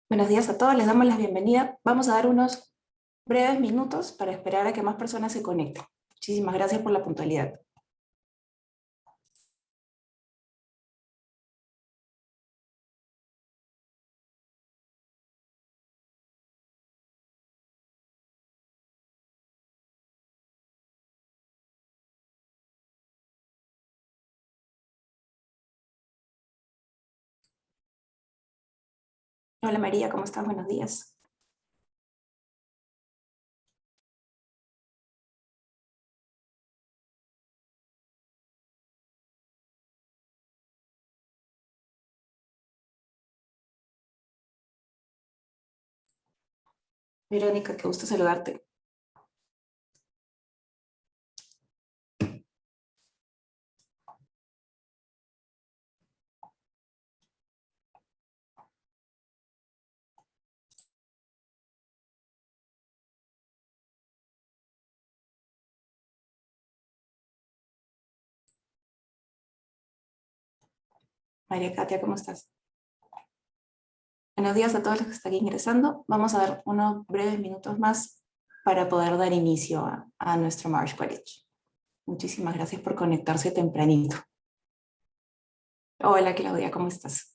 Buenos días a todos, les damos la bienvenida. Vamos a dar unos breves minutos para esperar a que más personas se conecten. Muchísimas gracias por la puntualidad. Hola María, ¿cómo estás? Buenos días. Verónica, qué gusto saludarte. María Katia, ¿cómo estás? Buenos días a todos los que están aquí ingresando. Vamos a dar unos breves minutos más para poder dar inicio a nuestro Marsh College. Muchísimas gracias por conectarse tempranito. Hola Claudia, ¿cómo estás?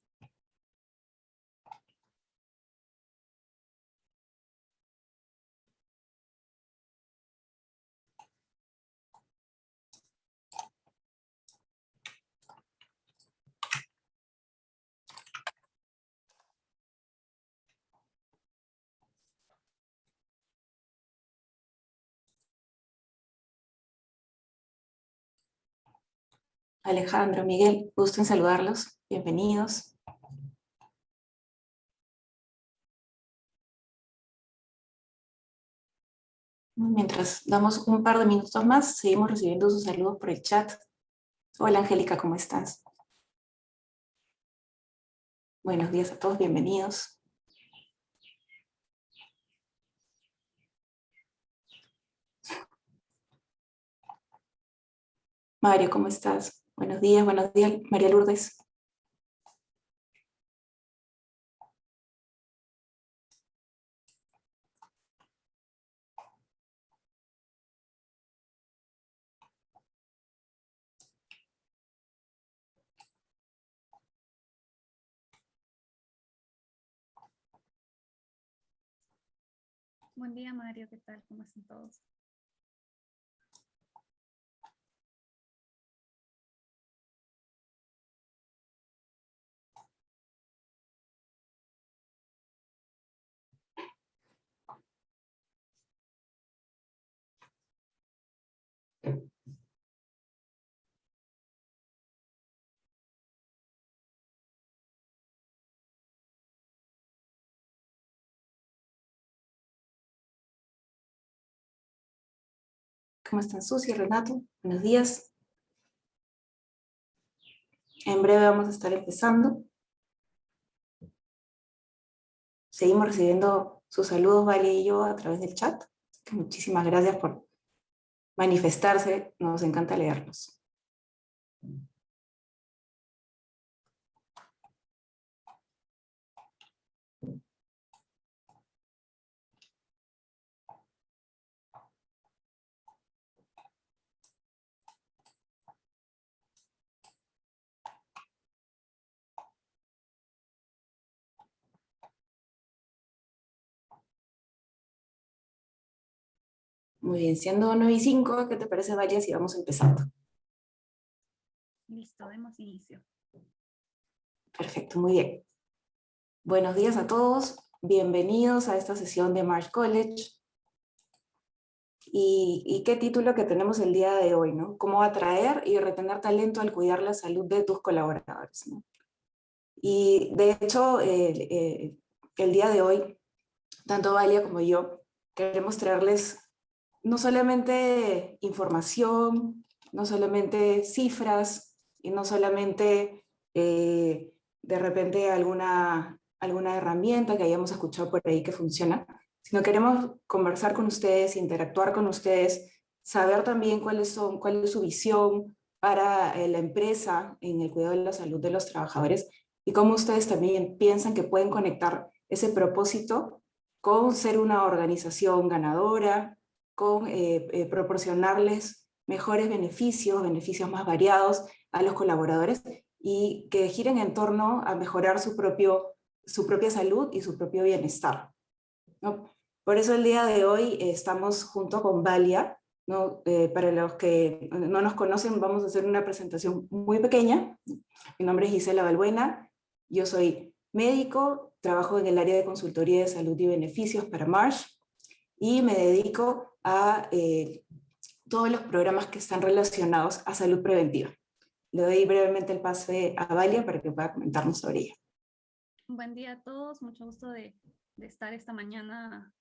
Alejandro, Miguel, gusto en saludarlos. Bienvenidos. Mientras damos un par de minutos más, seguimos recibiendo sus saludos por el chat. Hola Angélica, ¿cómo estás? Buenos días a todos, bienvenidos. Mario, ¿cómo estás? Buenos días, María Lourdes. Buen día, Mario. ¿Qué tal? ¿Cómo están todos? ¿Cómo están Susi, Renato? Buenos días. En breve vamos a estar empezando. Seguimos recibiendo sus saludos, Vale y yo, a través del chat. Muchísimas gracias por manifestarse. Nos encanta leerlos. Muy bien, siendo 9:05, ¿qué te parece, Vale, si vamos empezando? Listo, demos inicio. Perfecto, muy bien. Buenos días a todos. Bienvenidos a esta sesión de Marsh College. Y qué título que tenemos el día de hoy, ¿no? Cómo atraer y retener talento al cuidar la salud de tus colaboradores, ¿no? Y de hecho, el día de hoy, tanto Valia como yo queremos traerles no solamente información, no solamente cifras y no solamente de repente alguna herramienta que hayamos escuchado por ahí que funciona, sino queremos conversar con ustedes, interactuar con ustedes, saber también cuál es su visión para la empresa en el cuidado de la salud de los trabajadores y cómo ustedes también piensan que pueden conectar ese propósito con ser una organización ganadora, con proporcionarles mejores beneficios, beneficios más variados a los colaboradores y que giren en torno a mejorar su propia salud y su propio bienestar, ¿no? Por eso el día de hoy estamos junto con Valia, ¿no? Para los que no nos conocen, vamos a hacer una presentación muy pequeña. Mi nombre es Gisela Balbuena, yo soy médico, trabajo en el área de consultoría de salud y beneficios para Marsh y me dedico a todos los programas que están relacionados a salud preventiva. Le doy brevemente el pase a Valia para que pueda comentarnos sobre ella. Buen día a todos, mucho gusto de estar esta mañana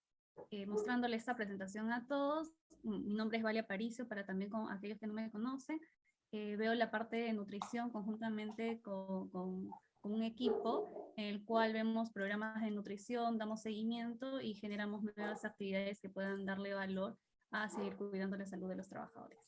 mostrándole esta presentación a todos. Mi nombre es Valia Paricio, para también con aquellos que no me conocen. Veo la parte de nutrición conjuntamente con un equipo en el cual vemos programas de nutrición, damos seguimiento y generamos nuevas actividades que puedan darle valor a seguir cuidando la salud de los trabajadores.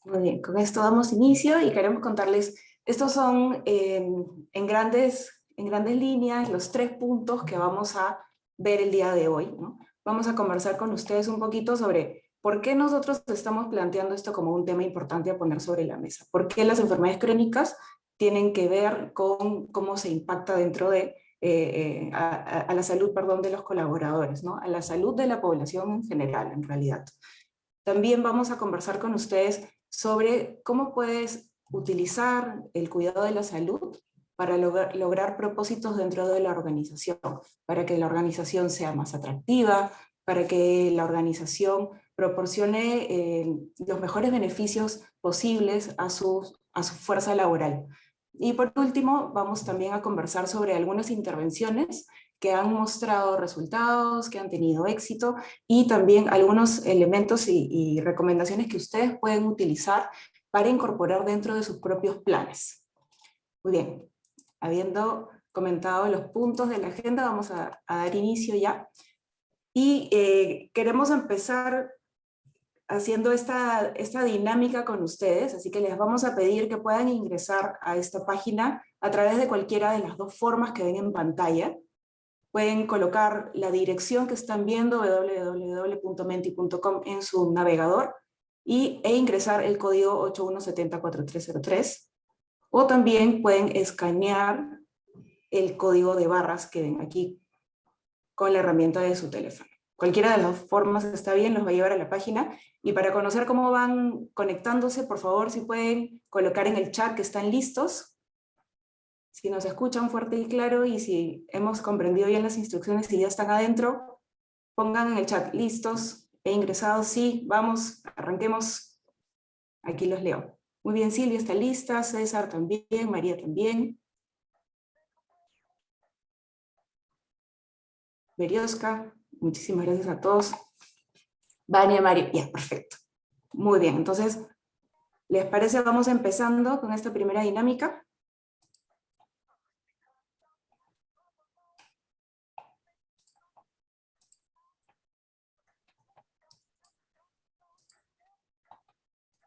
Muy bien, con esto damos inicio y queremos contarles, estos son en grandes líneas los 3 puntos que vamos a ver el día de hoy, ¿no? Vamos a conversar con ustedes un poquito sobre por qué nosotros estamos planteando esto como un tema importante a poner sobre la mesa, por qué las enfermedades crónicas tienen que ver con cómo se impacta dentro de a la salud, perdón, de los colaboradores, ¿no? A la salud de la población en general, en realidad. También vamos a conversar con ustedes sobre cómo puedes utilizar el cuidado de la salud para lograr propósitos dentro de la organización, para que la organización sea más atractiva, para que la organización proporcione los mejores beneficios posibles a su fuerza laboral. Y por último, vamos también a conversar sobre algunas intervenciones que han mostrado resultados, que han tenido éxito, y también algunos elementos y recomendaciones que ustedes pueden utilizar para incorporar dentro de sus propios planes. Muy bien, habiendo comentado los puntos de la agenda, vamos a dar inicio ya. Y queremos empezar haciendo esta dinámica con ustedes, así que les vamos a pedir que puedan ingresar a esta página a través de cualquiera de las 2 formas que ven en pantalla. Pueden colocar la dirección que están viendo, www.menti.com, en su navegador e ingresar el código 81704303. O también pueden escanear el código de barras que ven aquí con la herramienta de su teléfono. Cualquiera de las formas está bien, los va a llevar a la página. Y para conocer cómo van conectándose, por favor, si pueden colocar en el chat que están listos, si nos escuchan fuerte y claro y si hemos comprendido bien las instrucciones y ya están adentro, pongan en el chat listos e ingresados. Sí, vamos, arranquemos. Aquí los leo. Muy bien, Silvia está lista, César también, María también. Berioska, muchísimas gracias a todos. Vania, María, ya, perfecto. Muy bien, entonces, ¿les parece? Vamos empezando con esta primera dinámica.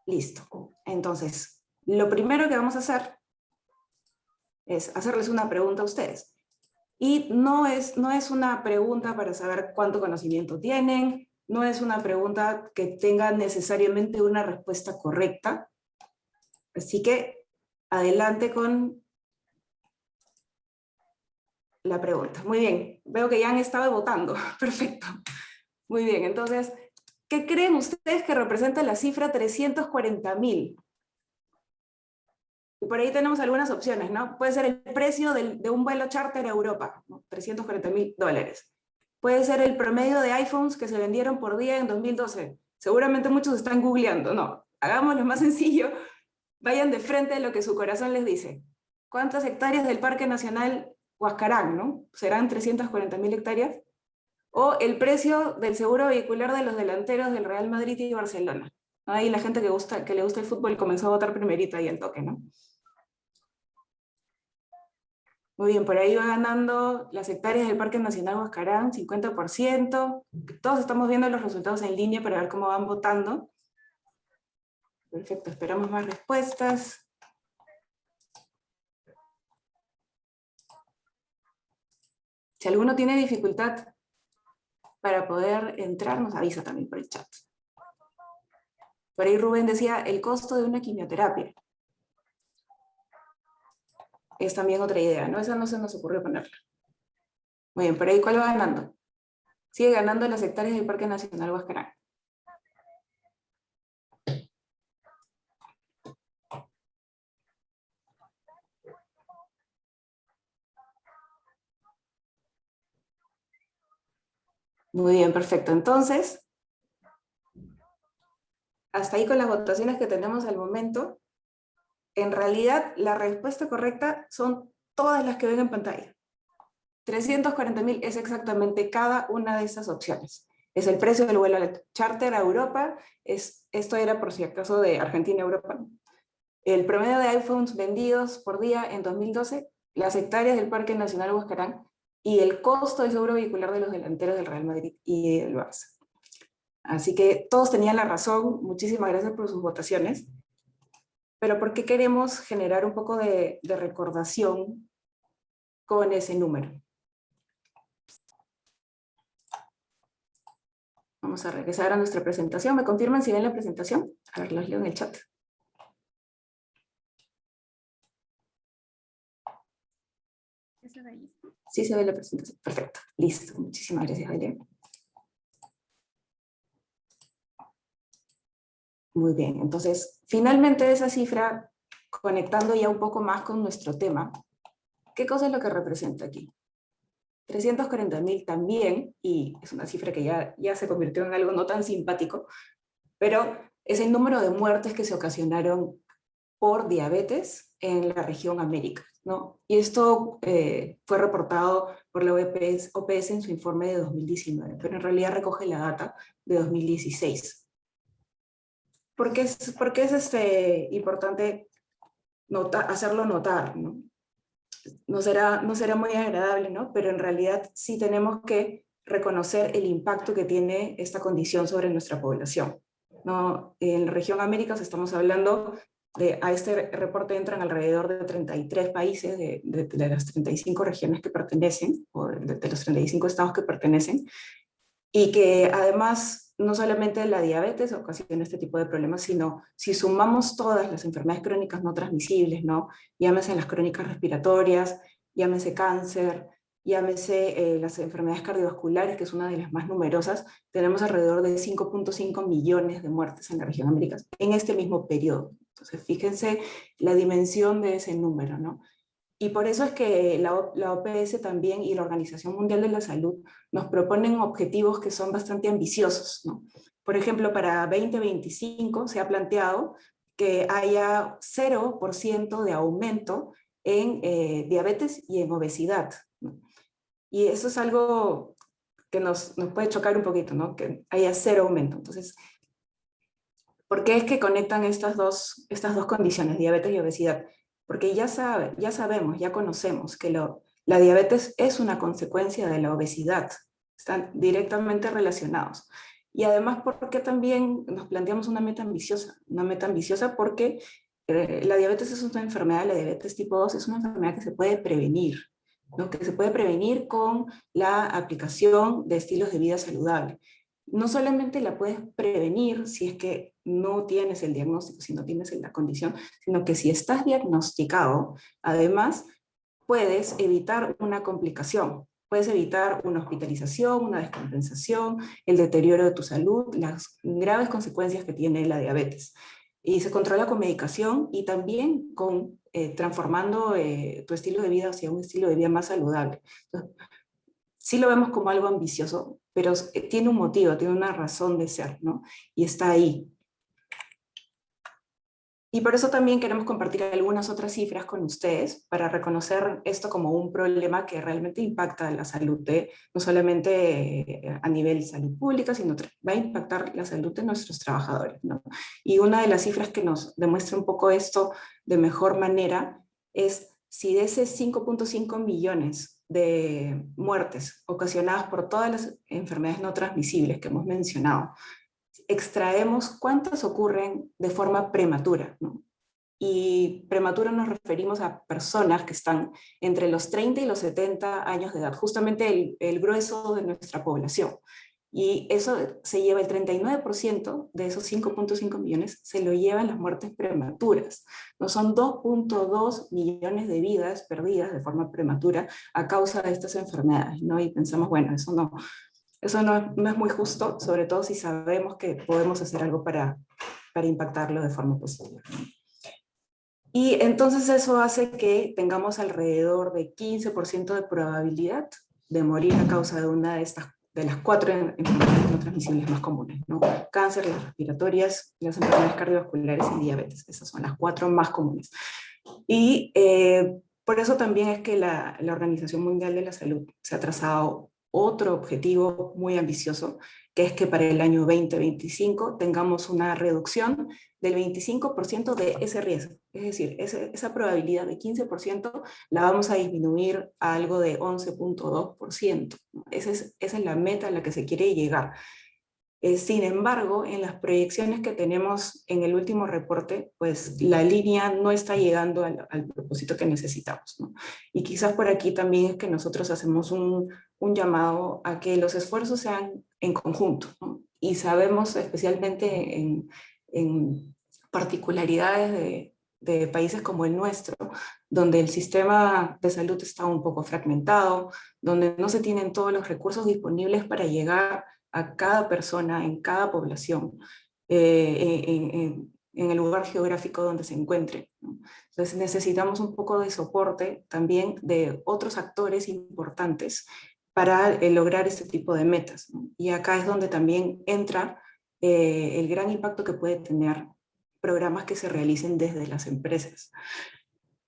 Listo. Entonces, lo primero que vamos a hacer es hacerles una pregunta a ustedes. Y no es una pregunta para saber cuánto conocimiento tienen, no es una pregunta que tenga necesariamente una respuesta correcta. Así que, adelante con la pregunta. Muy bien, veo que ya han estado votando. Perfecto. Muy bien, entonces, ¿qué creen ustedes que representa la cifra 340.000? Y por ahí tenemos algunas opciones, ¿no? Puede ser el precio de un vuelo charter a Europa, ¿no? $340.000. Puede ser el promedio de iPhones que se vendieron por día en 2012. Seguramente muchos están googleando, no. Hagámoslo más sencillo. Vayan de frente a lo que su corazón les dice. ¿Cuántas hectáreas del Parque Nacional Huascarán, no? ¿Serán 340.000 hectáreas? O el precio del seguro vehicular de los delanteros del Real Madrid y Barcelona. Ahí la gente que le gusta el fútbol comenzó a votar primerito ahí al toque, ¿no? Muy bien, por ahí va ganando las hectáreas del Parque Nacional Huascarán, 50%. Todos estamos viendo los resultados en línea para ver cómo van votando. Perfecto, esperamos más respuestas. Si alguno tiene dificultad para poder entrar, nos avisa también por el chat. Por ahí Rubén decía, el costo de una quimioterapia. Es también otra idea, ¿no? Esa no se nos ocurrió ponerla. Muy bien, por ahí, ¿cuál va ganando? Sigue ganando las hectáreas del Parque Nacional Huascarán. Muy bien, perfecto. Entonces, hasta ahí con las votaciones que tenemos al momento. En realidad, la respuesta correcta son todas las que ven en pantalla. 340.000 es exactamente cada una de estas opciones. Es el precio del vuelo charter a Europa. Esto era por si acaso de Argentina a Europa. El promedio de iPhones vendidos por día en 2012, las hectáreas del Parque Nacional Huascarán y el costo del seguro vehicular de los delanteros del Real Madrid y del Barça. Así que todos tenían la razón. Muchísimas gracias por sus votaciones. Pero ¿por qué queremos generar un poco de recordación con ese número? Vamos a regresar a nuestra presentación. ¿Me confirman si ven la presentación? A ver, los leo en el chat. Sí se ve la presentación. Perfecto. Listo. Muchísimas gracias, Belén. Muy bien. Entonces, finalmente esa cifra, conectando ya un poco más con nuestro tema, ¿qué cosa es lo que representa aquí? 340.000 también, y es una cifra que ya se convirtió en algo no tan simpático, pero es el número de muertes que se ocasionaron por diabetes en la región América, ¿no? Y esto fue reportado por la OPS en su informe de 2019, pero en realidad recoge la data de 2016. ¿Por qué es importante hacerlo notar, ¿no? No será muy agradable, ¿no? Pero en realidad sí tenemos que reconocer el impacto que tiene esta condición sobre nuestra población, ¿no? En la región Américas estamos hablando a este reporte entran alrededor de 33 países de las 35 regiones que pertenecen, o de los 35 estados que pertenecen, y que además no solamente la diabetes ocasiona este tipo de problemas, sino si sumamos todas las enfermedades crónicas no transmisibles, ¿no? Llámese las crónicas respiratorias, llámese cáncer, llámese las enfermedades cardiovasculares, que es una de las más numerosas, tenemos alrededor de 5.5 millones de muertes en la región América en este mismo periodo. Entonces, fíjense la dimensión de ese número, ¿no? Y por eso es que la OPS también y la Organización Mundial de la Salud nos proponen objetivos que son bastante ambiciosos, ¿no? Por ejemplo, para 2025 se ha planteado que haya 0% de aumento en diabetes y en obesidad, ¿no? Y eso es algo que nos puede chocar un poquito, ¿no? Que haya cero aumento. Entonces, ¿por qué es que conectan estas dos condiciones, diabetes y obesidad? Porque ya sabemos, ya conocemos que la diabetes es una consecuencia de la obesidad. Están directamente relacionados. Y además, porque también nos planteamos una meta ambiciosa. Una meta ambiciosa porque la diabetes es una enfermedad, la diabetes tipo 2 es una enfermedad que se puede prevenir, ¿no? Que se puede prevenir con la aplicación de estilos de vida saludable. No solamente la puedes prevenir si es que no tienes el diagnóstico, si no tienes la condición, sino que si estás diagnosticado, además puedes evitar una complicación, puedes evitar una hospitalización, una descompensación, el deterioro de tu salud, las graves consecuencias que tiene la diabetes. Y se controla con medicación y también con transformando tu estilo de vida hacia un estilo de vida más saludable. Entonces, sí lo vemos como algo ambicioso, pero tiene un motivo, tiene una razón de ser, ¿no? Y está ahí. Y por eso también queremos compartir algunas otras cifras con ustedes para reconocer esto como un problema que realmente impacta la salud no solamente a nivel salud pública, sino va a impactar la salud de nuestros trabajadores, ¿no? Y una de las cifras que nos demuestra un poco esto de mejor manera es si de ese 5.5 millones de muertes ocasionadas por todas las enfermedades no transmisibles que hemos mencionado, extraemos cuántas ocurren de forma prematura, ¿no? Y prematuro nos referimos a personas que están entre los 30 y los 70 años de edad, justamente el grueso de nuestra población. Y eso se lleva el 39% de esos 5.5 millones, se lo llevan las muertes prematuras. No son 2.2 millones de vidas perdidas de forma prematura a causa de estas enfermedades, ¿no? Y pensamos, bueno, eso no es muy justo, sobre todo si sabemos que podemos hacer algo para impactarlo de forma positiva. Y entonces eso hace que tengamos alrededor de 15% de probabilidad de morir a causa de una de las 4 enfermedades no transmisibles más comunes, ¿no? Cáncer, las respiratorias, las enfermedades cardiovasculares y diabetes. Esas son las 4 más comunes. Y por eso también es que la Organización Mundial de la Salud se ha trazado otro objetivo muy ambicioso, que es que para el año 2025 tengamos una reducción del 25% de ese riesgo. Es decir, esa probabilidad de 15% la vamos a disminuir a algo de 11.2%. Esa es la meta a la que se quiere llegar. Sin embargo, en las proyecciones que tenemos en el último reporte, pues la línea no está llegando al propósito que necesitamos, ¿no? Y quizás por aquí también es que nosotros hacemos un llamado a que los esfuerzos sean en conjunto, ¿no? Y sabemos especialmente en particularidades de países como el nuestro, donde el sistema de salud está un poco fragmentado, donde no se tienen todos los recursos disponibles para llegar a cada persona, en cada población, en el lugar geográfico donde se encuentre, ¿no? Entonces necesitamos un poco de soporte también de otros actores importantes para lograr este tipo de metas, ¿no? Y acá es donde también entra el gran impacto que puede tener programas que se realicen desde las empresas,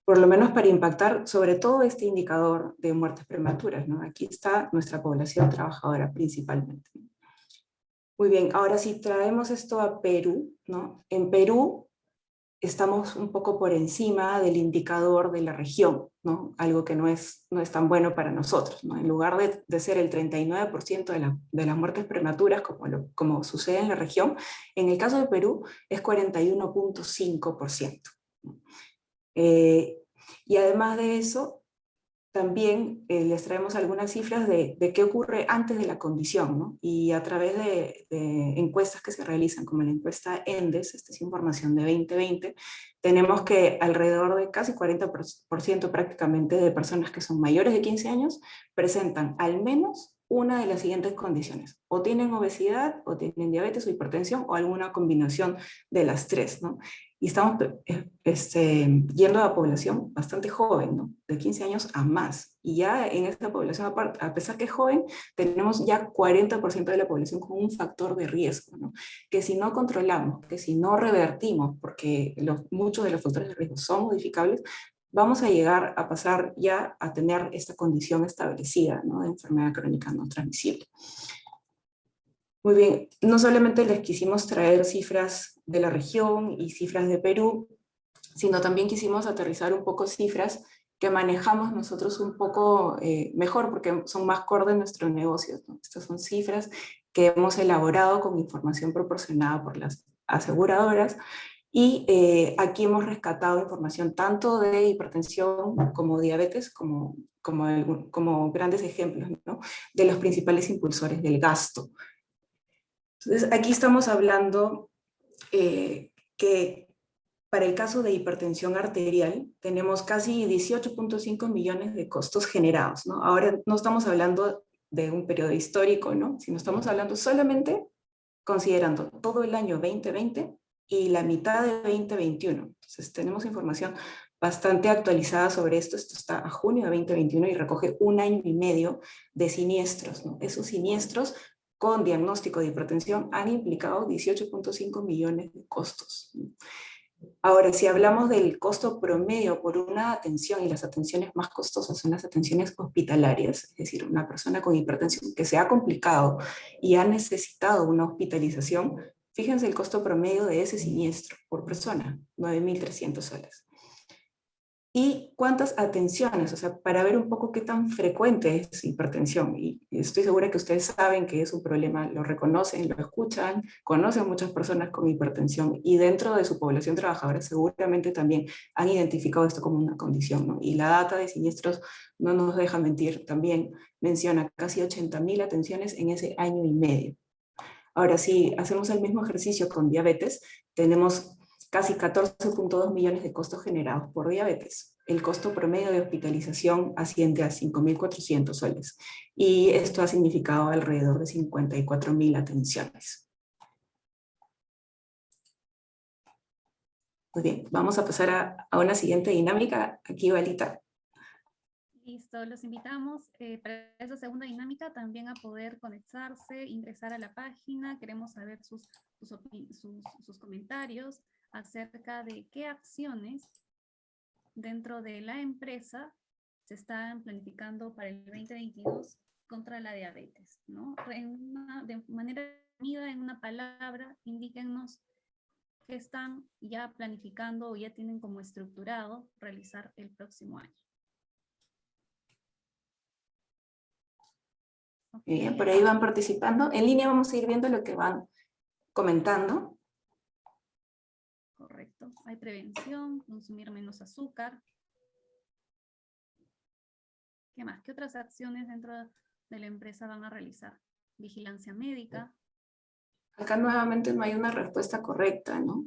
por lo menos para impactar sobre todo este indicador de muertes prematuras, ¿no? Aquí está nuestra población trabajadora principalmente. Muy bien, ahora si traemos esto a Perú, ¿no? En Perú estamos un poco por encima del indicador de la región, ¿no? Algo que no es tan bueno para nosotros, ¿no? En lugar de ser el 39% de las muertes prematuras, como sucede en la región, en el caso de Perú es 41.5%. Y además de eso, también les traemos algunas cifras de qué ocurre antes de la condición, ¿no? Y a través de encuestas que se realizan, como la encuesta ENDES, esta es información de 2020, tenemos que alrededor de casi 40% prácticamente de personas que son mayores de 15 años presentan al menos una de las siguientes condiciones. O tienen obesidad, o tienen diabetes o hipertensión, o alguna combinación de las tres, ¿no? Y estamos yendo a población bastante joven, ¿no? De 15 años a más. Y ya en esta población, a pesar que es joven, tenemos ya 40% de la población con un factor de riesgo, ¿no? Que si no controlamos, que si no revertimos, porque muchos de los factores de riesgo son modificables, vamos a llegar a pasar ya a tener esta condición establecida, ¿no? De enfermedad crónica no transmisible. Muy bien, no solamente les quisimos traer cifras de la región y cifras de Perú, sino también quisimos aterrizar un poco cifras que manejamos nosotros un poco mejor, porque son más core de nuestro negocio, ¿no? Estas son cifras que hemos elaborado con información proporcionada por las aseguradoras, y aquí hemos rescatado información tanto de hipertensión como diabetes, como grandes ejemplos, ¿no? De los principales impulsores del gasto. Entonces, aquí estamos hablando que para el caso de hipertensión arterial tenemos casi 18.5 millones de costos generados, ¿no? Ahora no estamos hablando de un periodo histórico, ¿no? Sino estamos hablando solamente considerando todo el año 2020 y la mitad de 2021. Entonces tenemos información bastante actualizada sobre esto. Esto está a junio de 2021 y recoge un año y medio de siniestros, ¿no? Esos siniestros con diagnóstico de hipertensión han implicado 18.5 millones de costos. Ahora, si hablamos del costo promedio por una atención, y las atenciones más costosas son las atenciones hospitalarias, es decir, una persona con hipertensión que se ha complicado y ha necesitado una hospitalización, fíjense el costo promedio de ese siniestro por persona, 9.300 soles. y cuántas atenciones, o sea, para ver un poco qué tan frecuente es hipertensión. Y estoy segura que ustedes saben que es un problema, lo reconocen, lo escuchan, conocen muchas personas con hipertensión y dentro de su población trabajadora seguramente también han identificado esto como una condición, ¿no? Y la data de siniestros no nos deja mentir, también menciona casi 80.000 atenciones en ese año y medio. Ahora, si hacemos el mismo ejercicio con diabetes, tenemos casi 14.2 millones de costos generados por diabetes. El costo promedio de hospitalización asciende a 5.400 soles y esto ha significado alrededor de 54.000 atenciones. Muy bien, vamos a pasar a una siguiente dinámica. Aquí, Valita. Listo, los invitamos para esa segunda dinámica también a poder conectarse, ingresar a la página. Queremos saber sus comentarios acerca de qué acciones dentro de la empresa se están planificando para el 2022 contra la diabetes, ¿no? De manera resumida, en una palabra, indíquennos qué están ya planificando o ya tienen como estructurado realizar el próximo año. Bien, por ahí van participando. En línea vamos a ir viendo lo que van comentando. Correcto. Hay prevención, consumir menos azúcar. ¿Qué más? ¿Qué otras acciones dentro de la empresa van a realizar? Vigilancia médica. Acá nuevamente no hay una respuesta correcta, ¿no?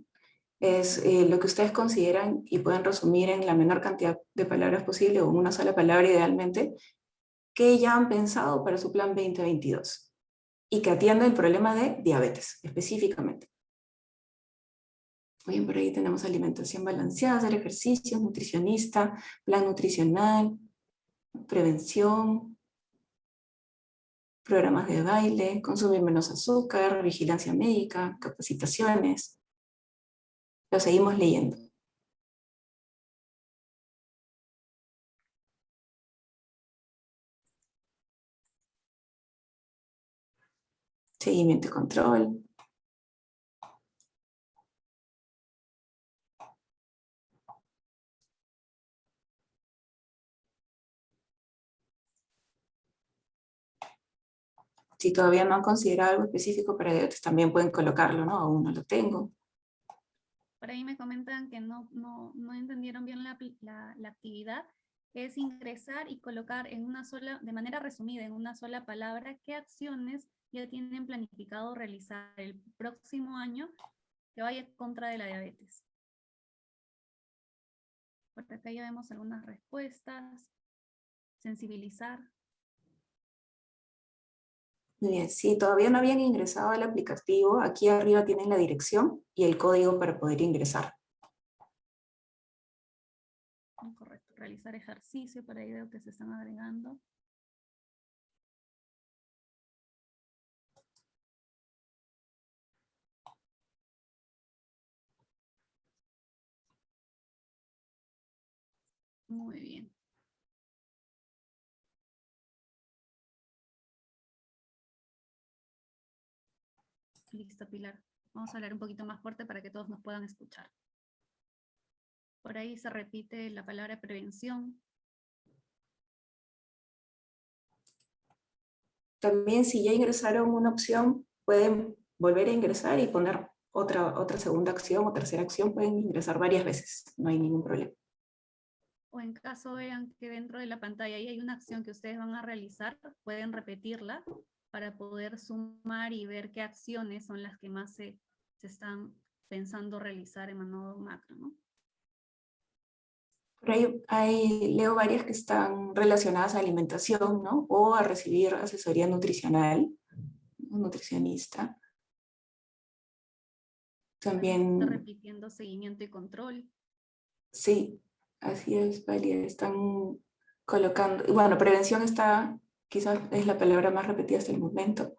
Es lo que ustedes consideran y pueden resumir en la menor cantidad de palabras posible o en una sola palabra idealmente, que ya han pensado para su plan 2022 y que atienda el problema de diabetes específicamente. Muy bien, por ahí tenemos alimentación balanceada, hacer ejercicios, nutricionista, plan nutricional, prevención, programas de baile, consumir menos azúcar, vigilancia médica, capacitaciones. Lo seguimos leyendo. Seguimiento y control. Si todavía no han considerado algo específico para diabetes, también pueden colocarlo, ¿no? Aún no lo tengo. Por ahí me comentan que no entendieron bien la actividad. Es ingresar y colocar en una sola, de manera resumida, en una sola palabra, qué acciones ya tienen planificado realizar el próximo año que vaya contra de la diabetes. Por acá ya vemos algunas respuestas. Sensibilizar. Muy bien, si todavía no habían ingresado al aplicativo, aquí arriba tienen la dirección y el código para poder ingresar. Correcto, realizar ejercicio, por ahí veo que se están agregando. Muy bien. Listo, Pilar. Vamos a hablar un poquito más fuerte para que todos nos puedan escuchar. Por ahí se repite la palabra prevención. También si ya ingresaron una opción, pueden volver a ingresar y poner otra segunda acción o tercera acción, pueden ingresar varias veces, no hay ningún problema. O en caso vean que dentro de la pantalla ahí hay una acción que ustedes van a realizar, pueden repetirla para poder sumar y ver qué acciones son las que más se están pensando realizar en modo macro, ¿no? Por ahí leo varias que están relacionadas a alimentación, ¿no? O a recibir asesoría nutricional, un nutricionista. También... Está repitiendo seguimiento y control. Sí, así es, Valia. Están colocando... Bueno, prevención está, quizás es la palabra más repetida hasta el momento.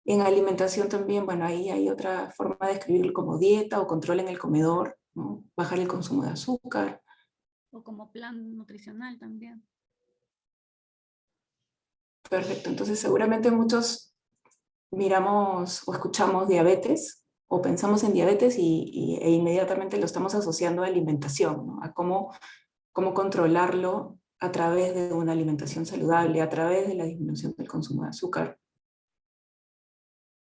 En alimentación también, bueno, ahí hay otra forma de escribirlo como dieta o control en el comedor, ¿no? Bajar el consumo de azúcar. O como plan nutricional también. Perfecto, entonces seguramente muchos miramos o escuchamos diabetes o pensamos en diabetes e inmediatamente lo estamos asociando a alimentación, ¿no? A cómo cómo controlarlo a través de una alimentación saludable, a través de la disminución del consumo de azúcar.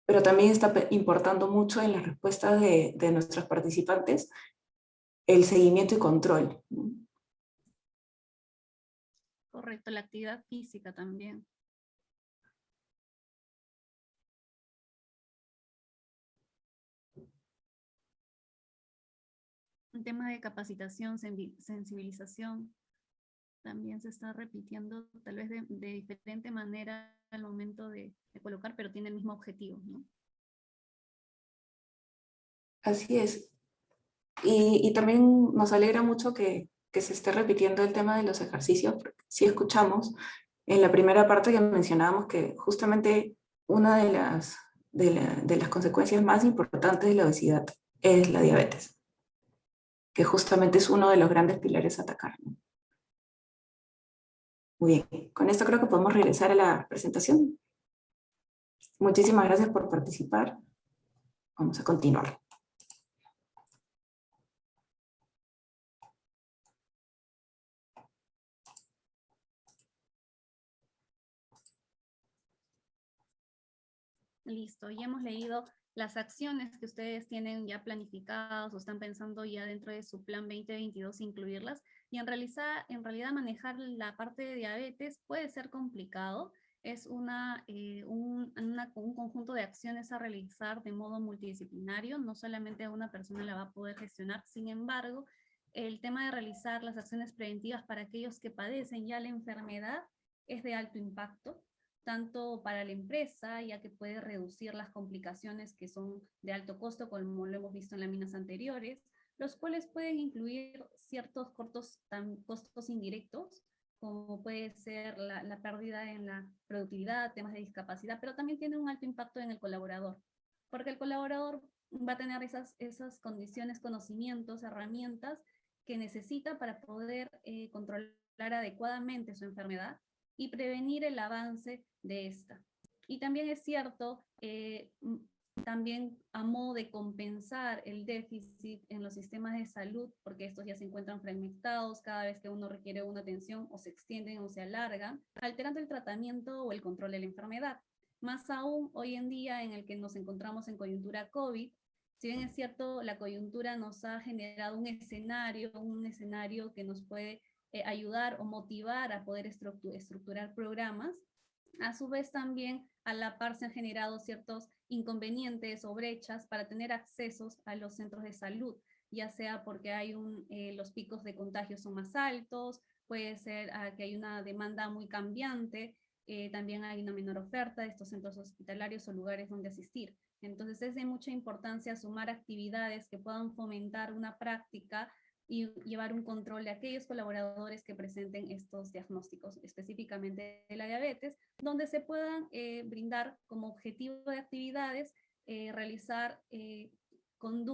Pero también está importando mucho en las respuestas de nuestros participantes el seguimiento y control, ¿no? Correcto, la actividad física también. Un tema de capacitación, sensibilización, también se está repitiendo tal vez de diferente manera al momento de colocar, pero tiene el mismo objetivo, ¿no? Así es. Y también nos alegra mucho que se esté repitiendo el tema de los ejercicios, porque sí escuchamos en la primera parte que mencionábamos que justamente una de las consecuencias más importantes de la obesidad es la diabetes, que justamente es uno de los grandes pilares a atacar, ¿no? Muy bien, con esto creo que podemos regresar a la presentación. Muchísimas gracias por participar. Vamos a continuar. Listo, ya hemos leído las acciones que ustedes tienen ya planificadas o están pensando ya dentro de su plan 2022 incluirlas. Y en realidad manejar la parte de diabetes puede ser complicado. Es un conjunto de acciones a realizar de modo multidisciplinario. No solamente una persona la va a poder gestionar. Sin embargo, el tema de realizar las acciones preventivas para aquellos que padecen ya la enfermedad es de alto impacto, tanto para la empresa, ya que puede reducir las complicaciones que son de alto costo, como lo hemos visto en láminas anteriores, los cuales pueden incluir ciertos costos indirectos, como puede ser la pérdida en la productividad, temas de discapacidad, pero también tiene un alto impacto en el colaborador, porque el colaborador va a tener esas condiciones, conocimientos, herramientas que necesita para poder controlar adecuadamente su enfermedad y prevenir el avance de esta. Y también es cierto, también a modo de compensar el déficit en los sistemas de salud, porque estos ya se encuentran fragmentados cada vez que uno requiere una atención o se extienden o se alargan, alterando el tratamiento o el control de la enfermedad. Más aún hoy en día en el que nos encontramos en coyuntura COVID, si bien es cierto, la coyuntura nos ha generado un escenario que nos puede ayudar o motivar a poder estructurar programas. A su vez también a la par se han generado ciertos inconvenientes o brechas para tener accesos a los centros de salud, ya sea porque los picos de contagio son más altos, puede ser que hay una demanda muy cambiante, también hay una menor oferta de estos centros hospitalarios o lugares donde asistir. Entonces es de mucha importancia sumar actividades que puedan fomentar una práctica y llevar un control de aquellos colaboradores que presenten estos diagnósticos, específicamente de la diabetes, donde se puedan brindar como objetivo de actividades, realizar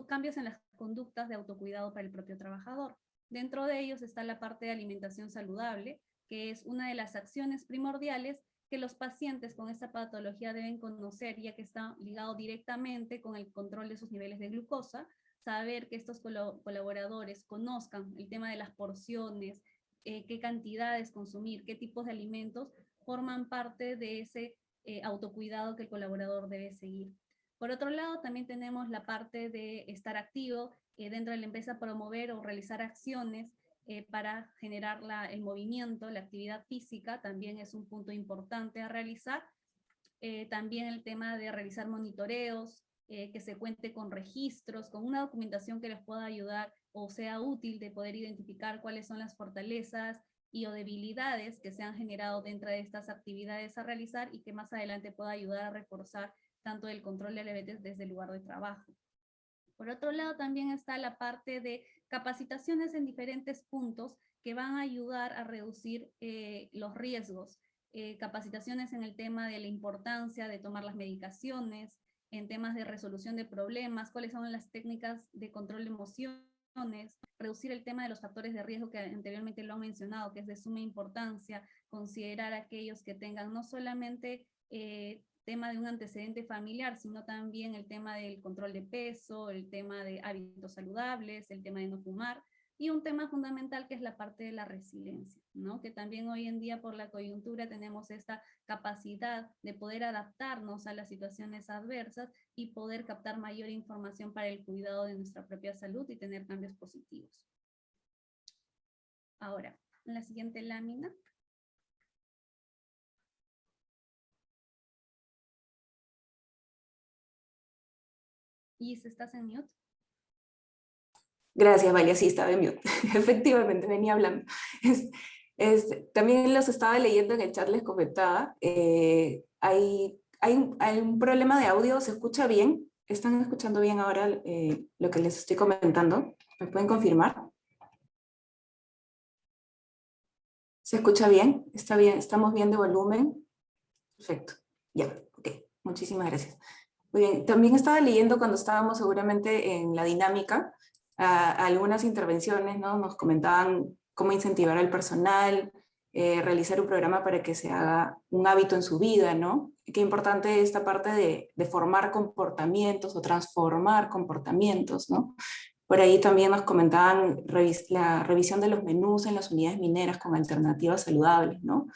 cambios en las conductas de autocuidado para el propio trabajador. Dentro de ellos está la parte de alimentación saludable, que es una de las acciones primordiales que los pacientes con esta patología deben conocer, ya que está ligado directamente con el control de sus niveles de glucosa, saber que estos colaboradores conozcan el tema de las porciones, qué cantidades consumir, qué tipos de alimentos forman parte de ese autocuidado que el colaborador debe seguir. Por otro lado, también tenemos la parte de estar activo dentro de la empresa, promover o realizar acciones para generar el movimiento, la actividad física, también es un punto importante a realizar. También el tema de realizar monitoreos, que se cuente con registros, con una documentación que les pueda ayudar o sea útil de poder identificar cuáles son las fortalezas y o debilidades que se han generado dentro de estas actividades a realizar y que más adelante pueda ayudar a reforzar tanto el control de diabetes desde el lugar de trabajo. Por otro lado, también está la parte de capacitaciones en diferentes puntos que van a ayudar a reducir los riesgos. Capacitaciones en el tema de la importancia de tomar las medicaciones, en temas de resolución de problemas, cuáles son las técnicas de control de emociones, reducir el tema de los factores de riesgo que anteriormente lo han mencionado, que es de suma importancia, considerar aquellos que tengan no solamente tema de un antecedente familiar, sino también el tema del control de peso, el tema de hábitos saludables, el tema de no fumar, Y un tema fundamental que es la parte de la resiliencia, ¿no? Que también hoy en día por la coyuntura tenemos esta capacidad de poder adaptarnos a las situaciones adversas y poder captar mayor información para el cuidado de nuestra propia salud y tener cambios positivos. Ahora, en la siguiente lámina. Y estás en mute. Gracias, Valia, sí, estaba en mute. Efectivamente, venía hablando. También los estaba leyendo en el chat, les comentaba. Hay un problema de audio, ¿se escucha bien? ¿Están escuchando bien ahora lo que les estoy comentando? ¿Me pueden confirmar? ¿Se escucha bien? ¿Está bien? ¿Estamos bien de volumen? Perfecto. Ya, ok. Muchísimas gracias. Muy bien. También estaba leyendo cuando estábamos seguramente en la dinámica, algunas intervenciones, ¿no? Nos comentaban cómo incentivar al personal, realizar un programa para que se haga un hábito en su vida, ¿no? Qué importante esta parte de formar comportamientos o transformar comportamientos, ¿no? Por ahí también nos comentaban la revisión de los menús en las unidades mineras con alternativas saludables, ¿no?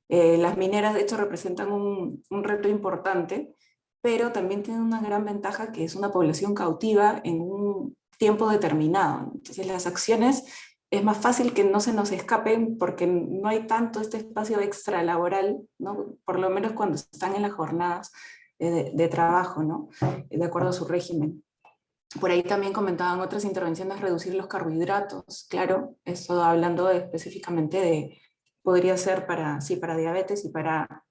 Las mineras, de hecho, representan un reto importante, pero también tienen una gran ventaja que es una población cautiva en un tiempo determinado. Entonces, las acciones es más fácil que no se nos escapen porque no hay tanto este espacio extra laboral, ¿no? Por lo menos cuando están en las jornadas de trabajo, ¿no? De acuerdo a su régimen. Por ahí también comentaban otras intervenciones, reducir los carbohidratos. Claro, eso hablando específicamente de, podría ser para, sí, para diabetes y para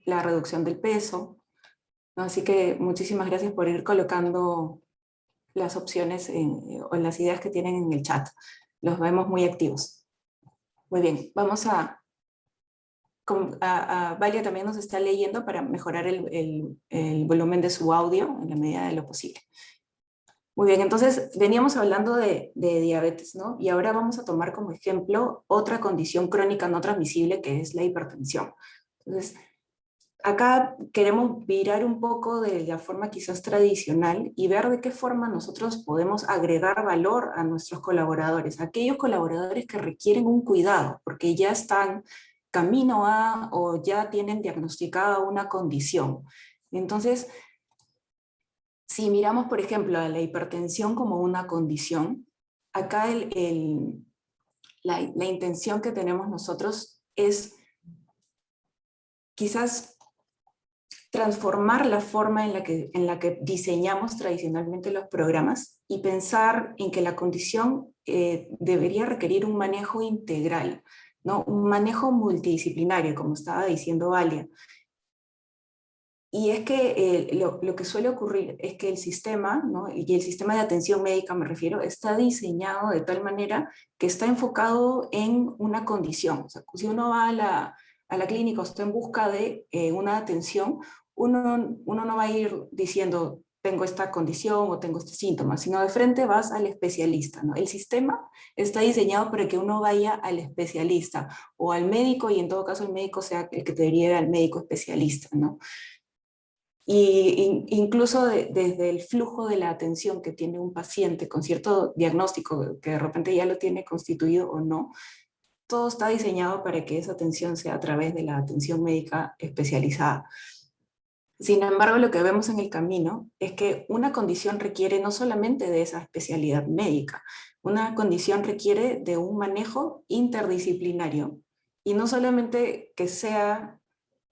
la reducción del peso, ¿no? Así que muchísimas gracias por ir colocando las opciones o las ideas que tienen en el chat. Los vemos muy activos. Muy bien, vamos Valia también nos está leyendo para mejorar el volumen de su audio en la medida de lo posible. Muy bien, entonces veníamos hablando de diabetes, ¿no? Y ahora vamos a tomar como ejemplo otra condición crónica no transmisible que es la hipertensión. Entonces, acá queremos virar un poco de la forma quizás tradicional y ver de qué forma nosotros podemos agregar valor a nuestros colaboradores, aquellos colaboradores que requieren un cuidado, porque ya están camino a o ya tienen diagnosticada una condición. Entonces, si miramos, por ejemplo, a la hipertensión como una condición, acá la intención que tenemos nosotros es quizás transformar la forma en la que diseñamos tradicionalmente los programas y pensar en que la condición debería requerir un manejo integral, ¿no? Un manejo multidisciplinario, como estaba diciendo Valia. Y es que lo que suele ocurrir es que el sistema, ¿no? Y el sistema de atención médica me refiero, está diseñado de tal manera que está enfocado en una condición. O sea, si uno va a la clínica o está en busca de una atención, uno no va a ir diciendo tengo esta condición o tengo este síntoma, sino de frente vas al especialista, ¿no? El sistema está diseñado para que uno vaya al especialista o al médico, y en todo caso el médico sea el que te derive al médico especialista, ¿no? Y incluso desde el flujo de la atención que tiene un paciente con cierto diagnóstico, que de repente ya lo tiene constituido o no, todo está diseñado para que esa atención sea a través de la atención médica especializada. Sin embargo, lo que vemos en el camino es que una condición requiere no solamente de esa especialidad médica, una condición requiere de un manejo interdisciplinario, y no solamente que sea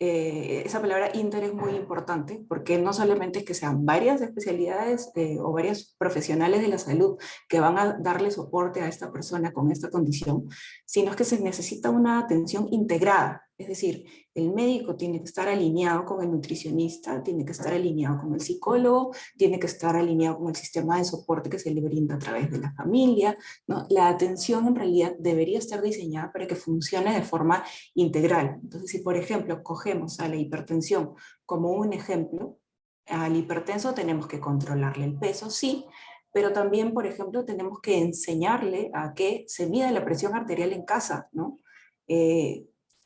esa palabra inter es muy importante, porque no solamente es que sean varias especialidades o varios profesionales de la salud que van a darle soporte a esta persona con esta condición, sino que se necesita una atención integrada. Es decir, el médico tiene que estar alineado con el nutricionista, tiene que estar alineado con el psicólogo, tiene que estar alineado con el sistema de soporte que se le brinda a través de la familia, ¿no? La atención en realidad debería estar diseñada para que funcione de forma integral. Entonces, si por ejemplo cogemos a la hipertensión como un ejemplo, al hipertenso tenemos que controlarle el peso, sí, pero también, por ejemplo, tenemos que enseñarle a que se mida la presión arterial en casa, ¿no?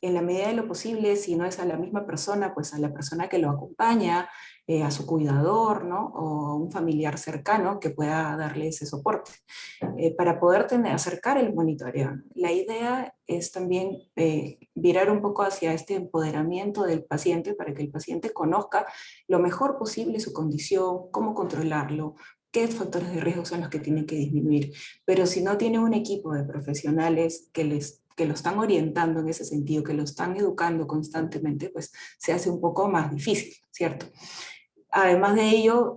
en la medida de lo posible, si no es a la misma persona, pues a la persona que lo acompaña, a su cuidador, ¿no? O un familiar cercano que pueda darle ese soporte, para poder acercar el monitoreo. La idea es también virar un poco hacia este empoderamiento del paciente para que el paciente conozca lo mejor posible su condición, cómo controlarlo, qué factores de riesgo son los que tienen que disminuir. Pero si no tiene un equipo de profesionales que lo están orientando en ese sentido, que lo están educando constantemente, pues se hace un poco más difícil, ¿cierto? Además de ello,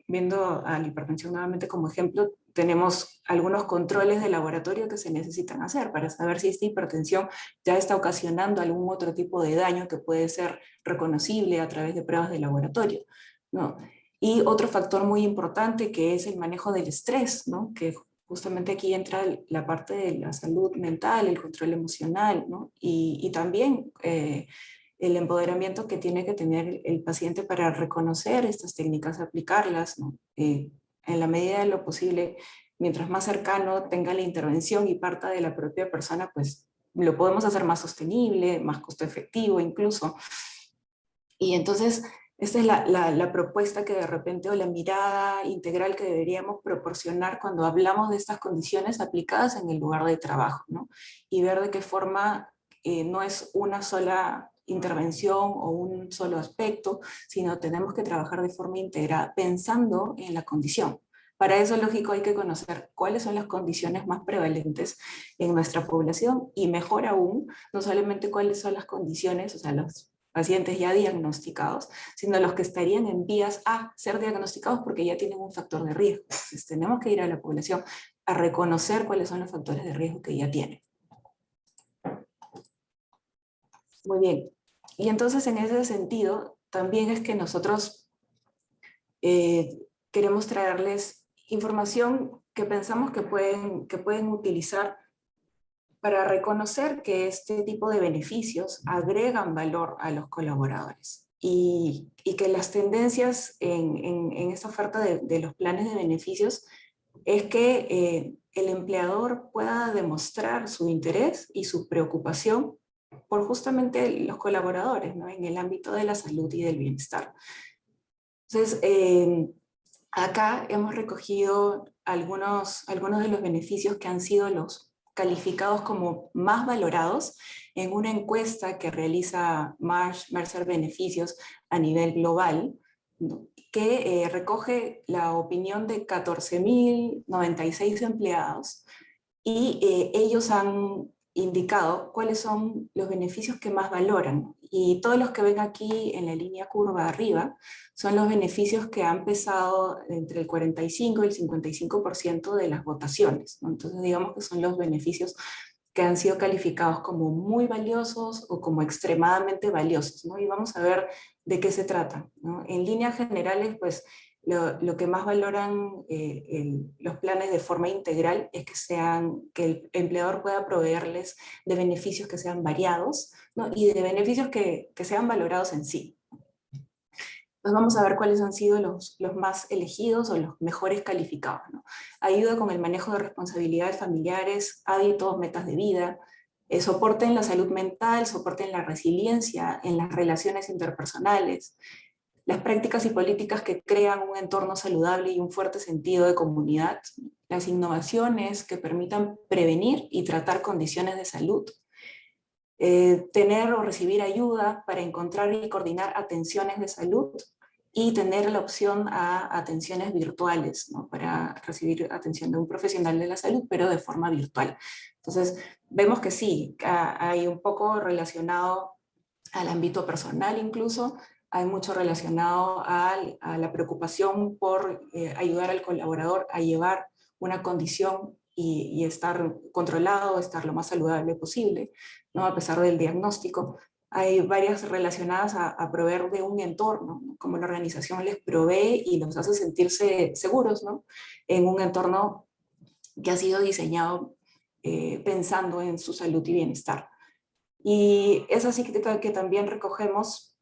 viendo a la hipertensión nuevamente como ejemplo, tenemos algunos controles de laboratorio que se necesitan hacer para saber si esta hipertensión ya está ocasionando algún otro tipo de daño que puede ser reconocible a través de pruebas de laboratorio, ¿no? Y otro factor muy importante que es el manejo del estrés, ¿no? Que justamente aquí entra la parte de la salud mental, el control emocional, ¿no? Y también el empoderamiento que tiene que tener el paciente para reconocer estas técnicas, aplicarlas, ¿no? En la medida de lo posible, mientras más cercano tenga la intervención y parta de la propia persona, pues lo podemos hacer más sostenible, más costo efectivo incluso. Y entonces, esta es la propuesta que de repente, o la mirada integral que deberíamos proporcionar cuando hablamos de estas condiciones aplicadas en el lugar de trabajo, ¿no? Y ver de qué forma no es una sola intervención o un solo aspecto, sino tenemos que trabajar de forma integrada, pensando en la condición. Para eso, lógico, hay que conocer cuáles son las condiciones más prevalentes en nuestra población y mejor aún, no solamente cuáles son las condiciones, o sea, los pacientes ya diagnosticados, sino los que estarían en vías a ser diagnosticados porque ya tienen un factor de riesgo. Entonces tenemos que ir a la población a reconocer cuáles son los factores de riesgo que ya tienen. Muy bien. Y entonces en ese sentido, también es que nosotros queremos traerles información que pensamos que pueden utilizar para reconocer que este tipo de beneficios agregan valor a los colaboradores y que las tendencias en esta oferta de los planes de beneficios es que el empleador pueda demostrar su interés y su preocupación por justamente los colaboradores, ¿no? En el ámbito de la salud y del bienestar. Entonces, acá hemos recogido algunos de los beneficios que han sido los calificados como más valorados en una encuesta que realiza Mercer Beneficios a nivel global, ¿no? Que recoge la opinión de 14.096 empleados y ellos han indicado cuáles son los beneficios que más valoran. Y todos los que ven aquí en la línea curva arriba son los beneficios que han pesado entre el 45 y el 55% de las votaciones, ¿no? Entonces digamos que son los beneficios que han sido calificados como muy valiosos o como extremadamente valiosos, ¿no? Y vamos a ver de qué se trata, ¿no? En líneas generales, pues lo que más valoran los planes de forma integral es que el empleador pueda proveerles de beneficios que sean variados, ¿no? Y de beneficios que sean valorados en sí. Pues vamos a ver cuáles han sido los más elegidos o los mejores calificados, ¿no? Ayuda con el manejo de responsabilidades familiares, hábitos, metas de vida, soporte en la salud mental, soporte en la resiliencia, en las relaciones interpersonales, las prácticas y políticas que crean un entorno saludable y un fuerte sentido de comunidad, las innovaciones que permitan prevenir y tratar condiciones de salud, tener o recibir ayuda para encontrar y coordinar atenciones de salud y tener la opción a atenciones virtuales, ¿no? Para recibir atención de un profesional de la salud, pero de forma virtual. Entonces, vemos que sí, hay un poco relacionado al ámbito personal incluso, hay mucho relacionado a la preocupación por ayudar al colaborador a llevar una condición y estar controlado, estar lo más saludable posible, ¿no? A pesar del diagnóstico. Hay varias relacionadas a proveer de un entorno, ¿no? Como la organización les provee y los hace sentirse seguros, ¿no? En un entorno que ha sido diseñado pensando en su salud y bienestar. Y es así que también recogemos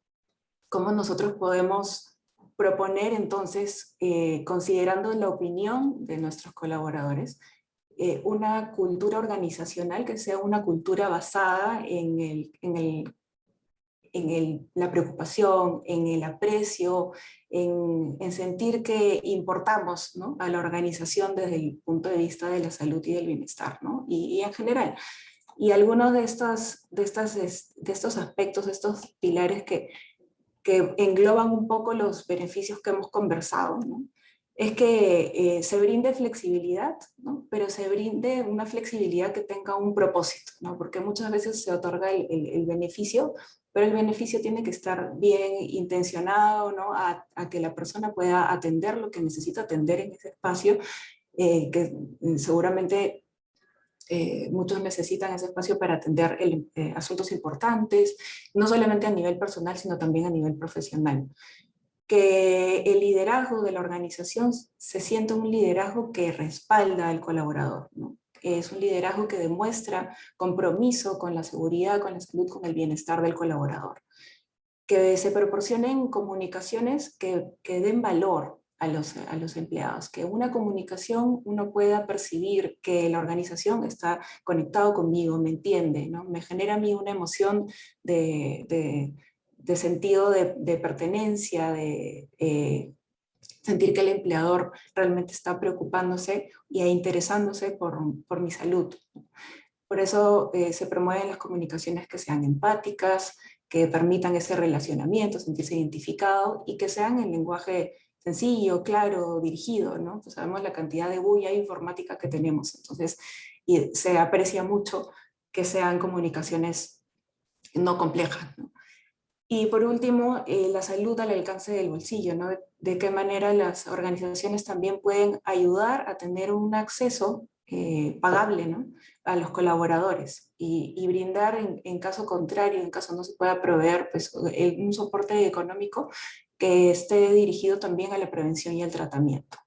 cómo nosotros podemos proponer entonces, considerando la opinión de nuestros colaboradores, una cultura organizacional que sea una cultura basada la preocupación, en el aprecio, en sentir que importamos, ¿no?, a la organización desde el punto de vista de la salud y del bienestar, ¿no? Y en general. Y algunos de estos aspectos, de estos pilares que engloban un poco los beneficios que hemos conversado, ¿no?, es que se brinde flexibilidad, ¿no?, pero se brinde una flexibilidad que tenga un propósito, ¿no?, porque muchas veces se otorga el beneficio, pero el beneficio tiene que estar bien intencionado, ¿no?, a que la persona pueda atender lo que necesita atender en ese espacio, que seguramente muchos necesitan ese espacio para atender asuntos importantes, no solamente a nivel personal, sino también a nivel profesional. Que el liderazgo de la organización se sienta un liderazgo que respalda al colaborador, ¿no? Es un liderazgo que demuestra compromiso con la seguridad, con la salud, con el bienestar del colaborador. Que se proporcionen comunicaciones que den valor a los empleados, que una comunicación uno pueda percibir que la organización está conectado conmigo, me entiende, ¿no? Me genera a mí una emoción de sentido de pertenencia, de sentir que el empleador realmente está preocupándose e interesándose por mi salud. Por eso se promueven las comunicaciones que sean empáticas, que permitan ese relacionamiento, sentirse identificado y que sean en lenguaje sencillo, claro, dirigido, ¿no? Pues sabemos la cantidad de bulla informática que tenemos, entonces y se aprecia mucho que sean comunicaciones no complejas, ¿no? Y por último, la salud al alcance del bolsillo, ¿no? De qué manera las organizaciones también pueden ayudar a tener un acceso pagable, ¿no?, a los colaboradores y brindar en caso contrario, en caso no se pueda proveer, pues, un soporte económico que esté dirigido también a la prevención y al tratamiento.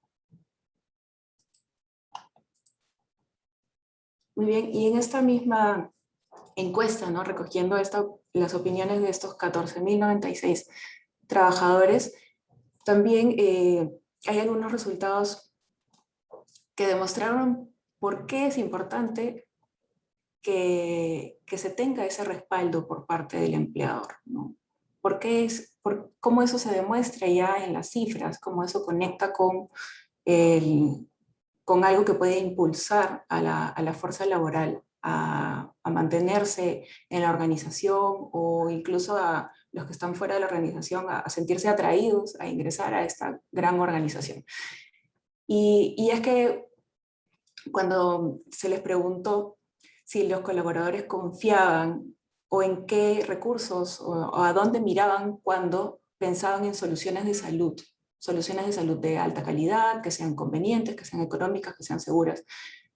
Muy bien, y en esta misma encuesta, ¿no?, recogiendo las opiniones de estos 14.096 trabajadores, también hay algunos resultados que demostraron por qué es importante que se tenga ese respaldo por parte del empleador, ¿no? Cómo eso se demuestra ya en las cifras, cómo eso conecta con algo que puede impulsar a la fuerza laboral a mantenerse en la organización o incluso a los que están fuera de la organización a sentirse atraídos a ingresar a esta gran organización. Y es que cuando se les preguntó si los colaboradores confiaban o en qué recursos o a dónde miraban cuando pensaban en soluciones de salud de alta calidad, que sean convenientes, que sean económicas, que sean seguras,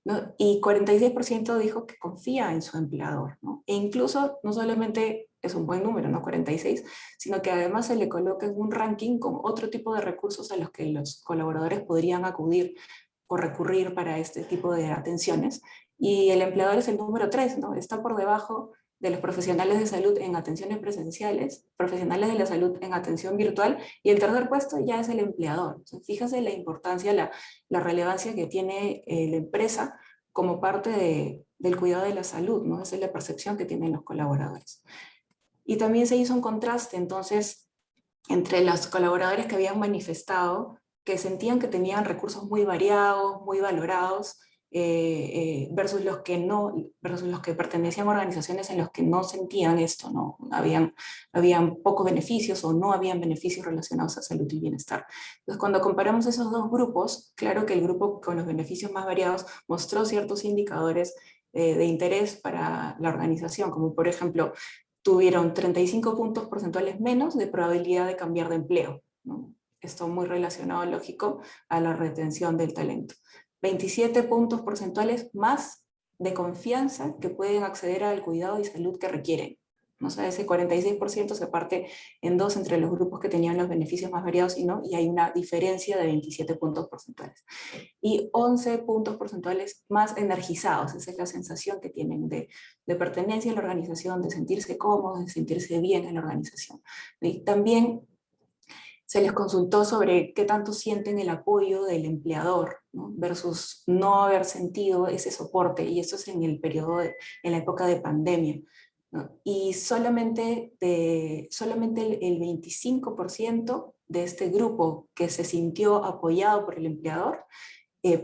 ¿no? Y 46% dijo que confía en su empleador, ¿no? E incluso no solamente es un buen número, ¿no?, 46, sino que además se le coloca en un ranking con otro tipo de recursos a los que los colaboradores podrían acudir o recurrir para este tipo de atenciones. Y el empleador es el número 3, ¿no? Está por debajo de los profesionales de salud en atenciones presenciales, profesionales de la salud en atención virtual, y el tercer puesto ya es el empleador. Entonces, fíjese la importancia, la relevancia que tiene la empresa como parte del cuidado de la salud, ¿no? Esa es la percepción que tienen los colaboradores. Y también se hizo un contraste, entonces, entre los colaboradores que habían manifestado que sentían que tenían recursos muy variados, muy valorados, versus los que no, versus los que pertenecían a organizaciones en los que no sentían esto, ¿no? Habían pocos beneficios o no habían beneficios relacionados a salud y bienestar. Entonces, cuando comparamos esos dos grupos, claro que el grupo con los beneficios más variados mostró ciertos indicadores de interés para la organización, como por ejemplo, tuvieron 35 puntos porcentuales menos de probabilidad de cambiar de empleo, ¿no? Esto muy relacionado, lógico, a la retención del talento. 27 puntos porcentuales más de confianza que pueden acceder al cuidado y salud que requieren. O sea, ese 46% se parte en dos entre los grupos que tenían los beneficios más variados y no, y hay una diferencia de 27 puntos porcentuales. Y 11 puntos porcentuales más energizados, esa es la sensación que tienen de pertenencia a la organización, de sentirse cómodos, de sentirse bien en la organización. Y también se les consultó sobre qué tanto sienten el apoyo del empleador, ¿no? Versus no haber sentido ese soporte, y esto es en el periodo, en la época de pandemia, ¿no? Y solamente el 25% de este grupo que se sintió apoyado por el empleador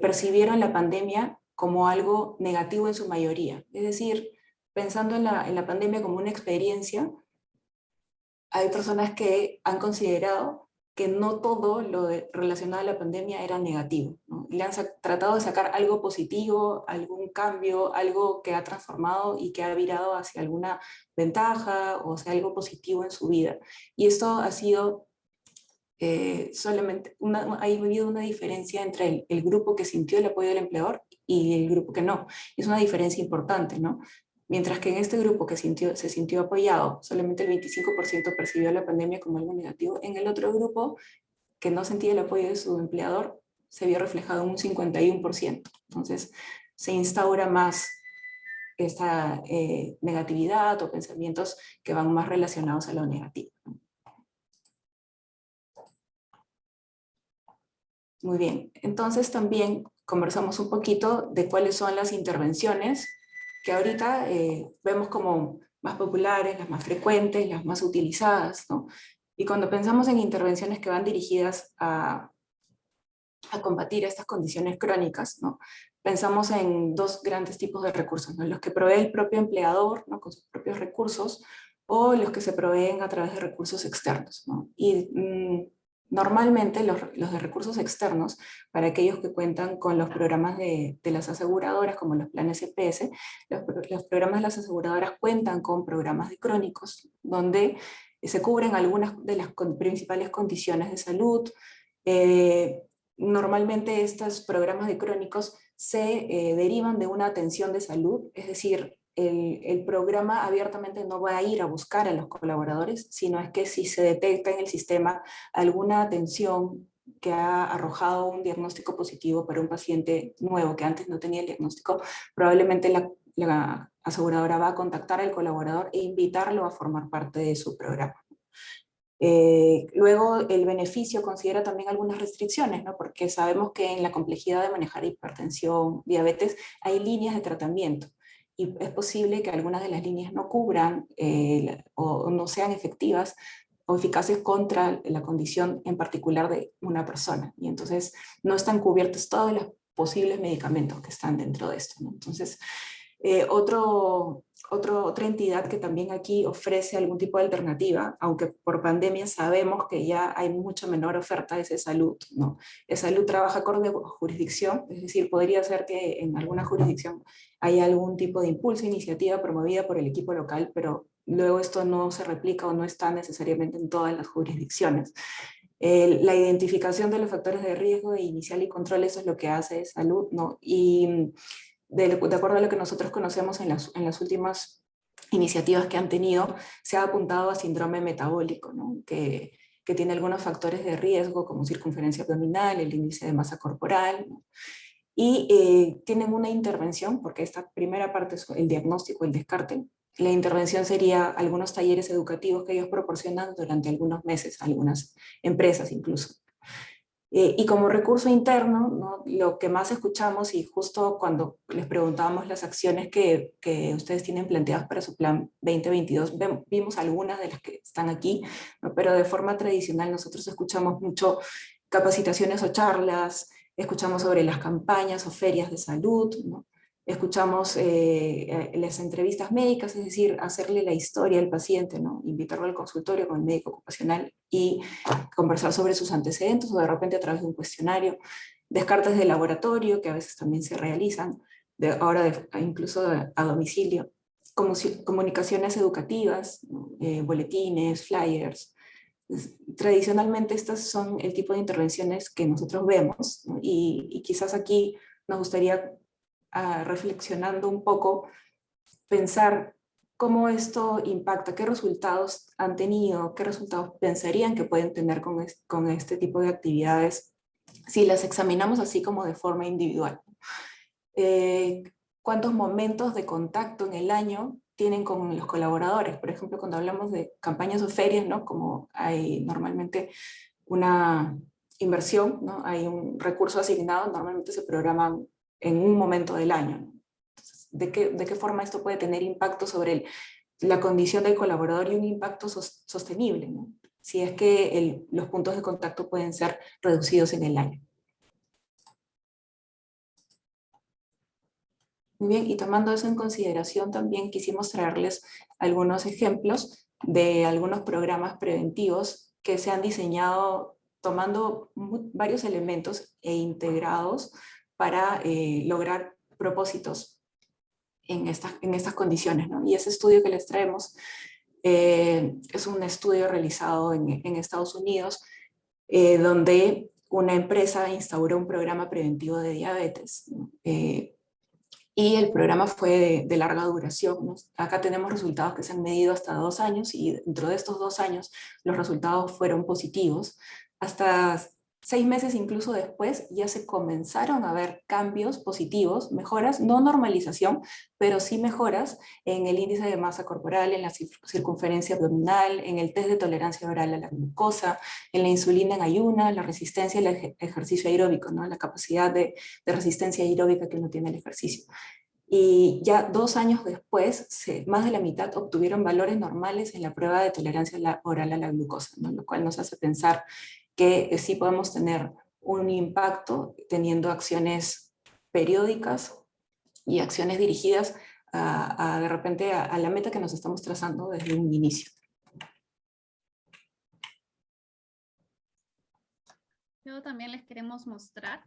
percibieron la pandemia como algo negativo en su mayoría. Es decir, pensando en la pandemia como una experiencia, hay personas que han considerado que no todo relacionado a la pandemia era negativo, ¿no? Le han tratado de sacar algo positivo, algún cambio, algo que ha transformado y que ha virado hacia alguna ventaja o sea algo positivo en su vida. Y esto ha sido solamente, ha habido una diferencia entre el grupo que sintió el apoyo del empleador y el grupo que no. Es una diferencia importante, ¿no? Mientras que en este grupo que se sintió apoyado, solamente el 25% percibió la pandemia como algo negativo, en el otro grupo que no sentía el apoyo de su empleador, se vio reflejado en un 51%. Entonces, se instaura más esta negatividad o pensamientos que van más relacionados a lo negativo. Muy bien, entonces también conversamos un poquito de cuáles son las intervenciones que ahorita vemos como más populares, las más frecuentes, las más utilizadas, ¿no? Y cuando pensamos en intervenciones que van dirigidas a combatir estas condiciones crónicas, ¿no? Pensamos en dos grandes tipos de recursos, ¿no? Los que provee el propio empleador, ¿no? Con sus propios recursos, o los que se proveen a través de recursos externos, ¿no? Y normalmente los de recursos externos, para aquellos que cuentan con los programas de las aseguradoras, como los planes EPS, los programas de las aseguradoras cuentan con programas de crónicos, donde se cubren algunas de las principales condiciones de salud. Normalmente estos programas de crónicos se derivan de una atención de salud, es decir, el programa abiertamente no va a ir a buscar a los colaboradores, sino es que si se detecta en el sistema alguna atención que ha arrojado un diagnóstico positivo para un paciente nuevo que antes no tenía el diagnóstico, probablemente la aseguradora va a contactar al colaborador e invitarlo a formar parte de su programa. Luego el beneficio considera también algunas restricciones, ¿no? Porque sabemos que en la complejidad de manejar hipertensión, diabetes, hay líneas de tratamiento y es posible que algunas de las líneas no cubran o no sean efectivas o eficaces contra la condición en particular de una persona. Y entonces no están cubiertos todos los posibles medicamentos que están dentro de esto, ¿no? Entonces, otra entidad que también aquí ofrece algún tipo de alternativa, aunque por pandemia sabemos que ya hay mucha menor oferta, es salud, ¿no? Salud trabaja acorde jurisdicción, es decir, podría ser que en alguna jurisdicción haya algún tipo de impulso, iniciativa promovida por el equipo local, pero luego esto no se replica o no está necesariamente en todas las jurisdicciones. La identificación de los factores de riesgo de inicial y control, eso es lo que hace salud, ¿no? Y de acuerdo a lo que nosotros conocemos en las últimas iniciativas que han tenido, se ha apuntado a síndrome metabólico, ¿no? Que tiene algunos factores de riesgo como circunferencia abdominal, el índice de masa corporal, ¿no? Y tienen una intervención, porque esta primera parte es el diagnóstico, el descarte. La intervención sería algunos talleres educativos que ellos proporcionan durante algunos meses, algunas empresas incluso. Y como recurso interno, ¿no? Lo que más escuchamos, y justo cuando les preguntábamos las acciones que ustedes tienen planteadas para su plan 2022, vimos algunas de las que están aquí, ¿no? Pero de forma tradicional nosotros escuchamos mucho capacitaciones o charlas, escuchamos sobre las campañas o ferias de salud, ¿no? Escuchamos las entrevistas médicas, es decir, hacerle la historia al paciente, ¿no? Invitarlo al consultorio con el médico ocupacional y conversar sobre sus antecedentes o de repente a través de un cuestionario, descartes de laboratorio que a veces también se realizan, incluso a domicilio, comunicaciones educativas, ¿no? Boletines, flyers. Tradicionalmente estas son el tipo de intervenciones que nosotros vemos, ¿no? Y quizás aquí nos gustaría, reflexionando un poco, pensar cómo esto impacta, qué resultados han tenido, qué resultados pensarían que pueden tener con este tipo de actividades si las examinamos así como de forma individual. ¿Cuántos momentos de contacto en el año tienen con los colaboradores? Por ejemplo, cuando hablamos de campañas o ferias, ¿no? Como hay normalmente una inversión, ¿no? Hay un recurso asignado, normalmente se programan en un momento del año, ¿no? Entonces, de qué forma esto puede tener impacto sobre la condición del colaborador y un impacto sostenible, ¿no? Si es que los puntos de contacto pueden ser reducidos en el año. Muy bien, y tomando eso en consideración, también quisimos traerles algunos ejemplos de algunos programas preventivos que se han diseñado tomando varios elementos e integrados para lograr propósitos en estas condiciones, ¿no? Y ese estudio que les traemos es un estudio realizado en Estados Unidos, donde una empresa instauró un programa preventivo de diabetes, ¿no? Y el programa fue de larga duración, ¿no? Acá tenemos resultados que se han medido hasta 2 años y dentro de estos 2 años los resultados fueron positivos. Hasta 6 meses incluso después ya se comenzaron a ver cambios positivos, mejoras, no normalización, pero sí mejoras en el índice de masa corporal, en la circunferencia abdominal, en el test de tolerancia oral a la glucosa, en la insulina en ayuna, la resistencia al ejercicio aeróbico, ¿no? La capacidad de resistencia aeróbica que uno tiene al ejercicio. Y ya 2 años después, más de la mitad obtuvieron valores normales en la prueba de tolerancia oral a la glucosa, ¿no? Lo cual nos hace pensar que sí podemos tener un impacto teniendo acciones periódicas y acciones dirigidas de repente a la meta que nos estamos trazando desde un inicio. Luego también les queremos mostrar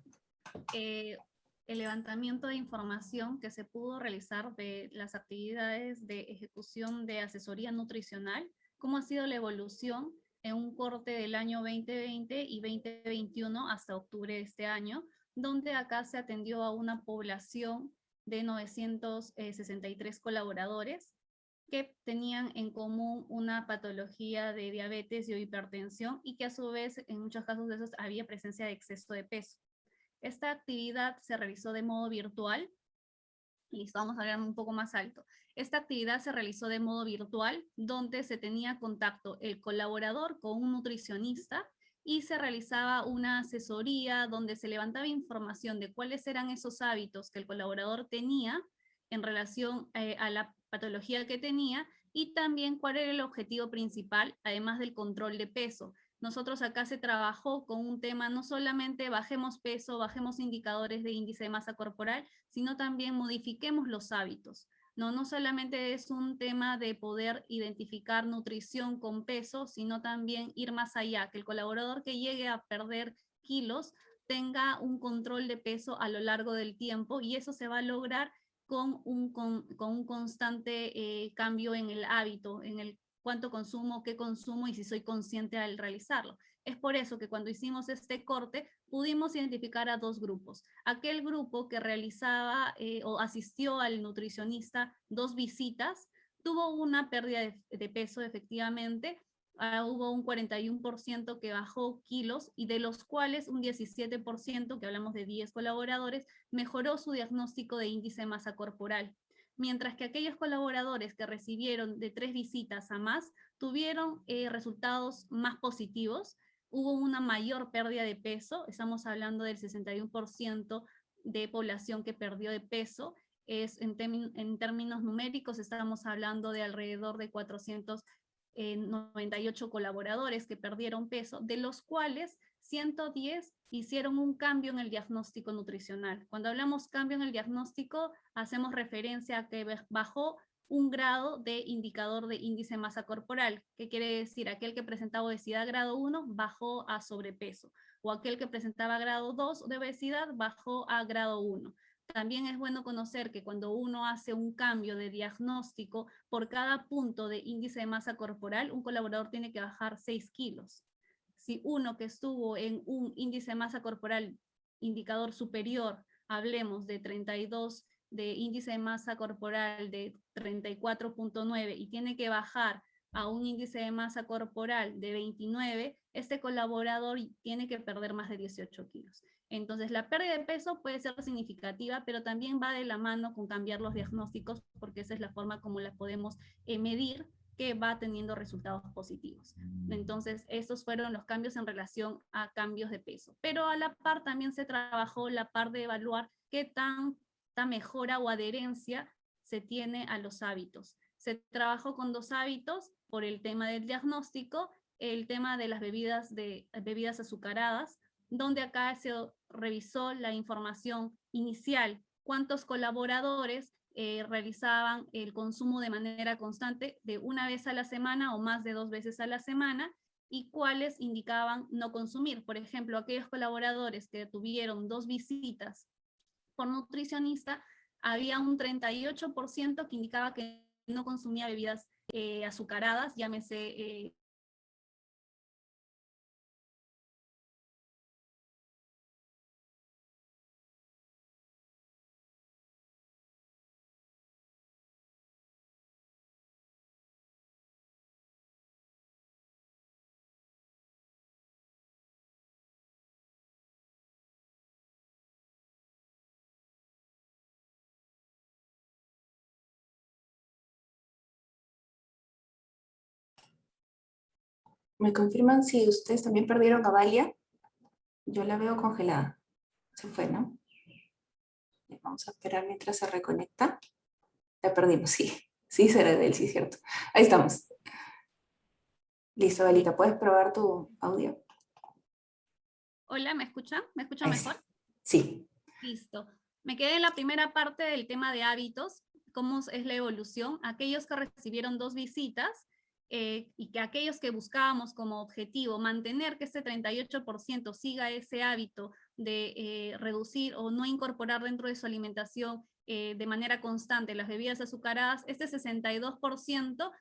el levantamiento de información que se pudo realizar de las actividades de ejecución de asesoría nutricional, cómo ha sido la evolución en un corte del año 2020 y 2021 hasta octubre de este año, donde acá se atendió a una población de 963 colaboradores que tenían en común una patología de diabetes y o hipertensión y que a su vez en muchos casos de esos había presencia de exceso de peso. Esta actividad se realizó de modo virtual. Listo, vamos a hablar un poco más alto. Esta actividad se realizó de modo virtual, donde se tenía contacto el colaborador con un nutricionista y se realizaba una asesoría donde se levantaba información de cuáles eran esos hábitos que el colaborador tenía en relación a la patología que tenía y también cuál era el objetivo principal, además del control de peso. Nosotros acá se trabajó con un tema, no solamente bajemos peso, bajemos indicadores de índice de masa corporal, sino también modifiquemos los hábitos. No solamente es un tema de poder identificar nutrición con peso, sino también ir más allá, que el colaborador que llegue a perder kilos tenga un control de peso a lo largo del tiempo y eso se va a lograr con un constante cambio en el hábito, en el cuánto consumo, qué consumo y si soy consciente al realizarlo. Es por eso que cuando hicimos este corte pudimos identificar a dos grupos. Aquel grupo que realizaba o asistió al nutricionista 2 visitas, tuvo una pérdida de peso efectivamente, hubo un 41% que bajó kilos y de los cuales un 17%, que hablamos de 10 colaboradores, mejoró su diagnóstico de índice de masa corporal. Mientras que aquellos colaboradores que recibieron de 3 visitas a más tuvieron resultados más positivos, hubo una mayor pérdida de peso, estamos hablando del 61% de población que perdió de peso, en términos numéricos estamos hablando de alrededor de 498 colaboradores que perdieron peso, de los cuales 110 hicieron un cambio en el diagnóstico nutricional. Cuando hablamos cambio en el diagnóstico, hacemos referencia a que bajó un grado de indicador de índice de masa corporal. ¿Qué quiere decir? Aquel que presentaba obesidad grado 1 bajó a sobrepeso, o aquel que presentaba grado 2 de obesidad bajó a grado 1. También es bueno conocer que cuando uno hace un cambio de diagnóstico, por cada punto de índice de masa corporal, un colaborador tiene que bajar 6 kilos. Si uno que estuvo en un índice de masa corporal indicador superior, hablemos de 32 de índice de masa corporal de 34.9 y tiene que bajar a un índice de masa corporal de 29, este colaborador tiene que perder más de 18 kilos. Entonces, la pérdida de peso puede ser significativa, pero también va de la mano con cambiar los diagnósticos, porque esa es la forma como la podemos medir que va teniendo resultados positivos. Entonces, estos fueron los cambios en relación a cambios de peso. Pero a la par también se trabajó la par de evaluar qué tanta mejora o adherencia se tiene a los hábitos. Se trabajó con 2 hábitos por el tema del diagnóstico, el tema de las bebidas azucaradas, donde acá se revisó la información inicial, cuántos colaboradores realizaban el consumo de manera constante de 1 vez a la semana o más de 2 veces a la semana, y cuáles indicaban no consumir. Por ejemplo, aquellos colaboradores que tuvieron 2 visitas por nutricionista, había un 38% que indicaba que no consumía bebidas azucaradas, llámese ¿Me confirman si ustedes también perdieron a Valia? Yo la veo congelada. Se fue, ¿no? Vamos a esperar mientras se reconecta. La perdimos, sí. Sí, será de él, sí, cierto. Ahí estamos. Listo, Valita, ¿puedes probar tu audio? Hola, ¿me escuchan? ¿Me escuchan Ahí mejor? está. Sí. Listo. Me quedé en la primera parte del tema de hábitos, cómo es la evolución. Aquellos que recibieron 2 visitas y que aquellos que buscábamos como objetivo mantener que este 38% siga ese hábito de reducir o no incorporar dentro de su alimentación de manera constante las bebidas azucaradas, este 62%,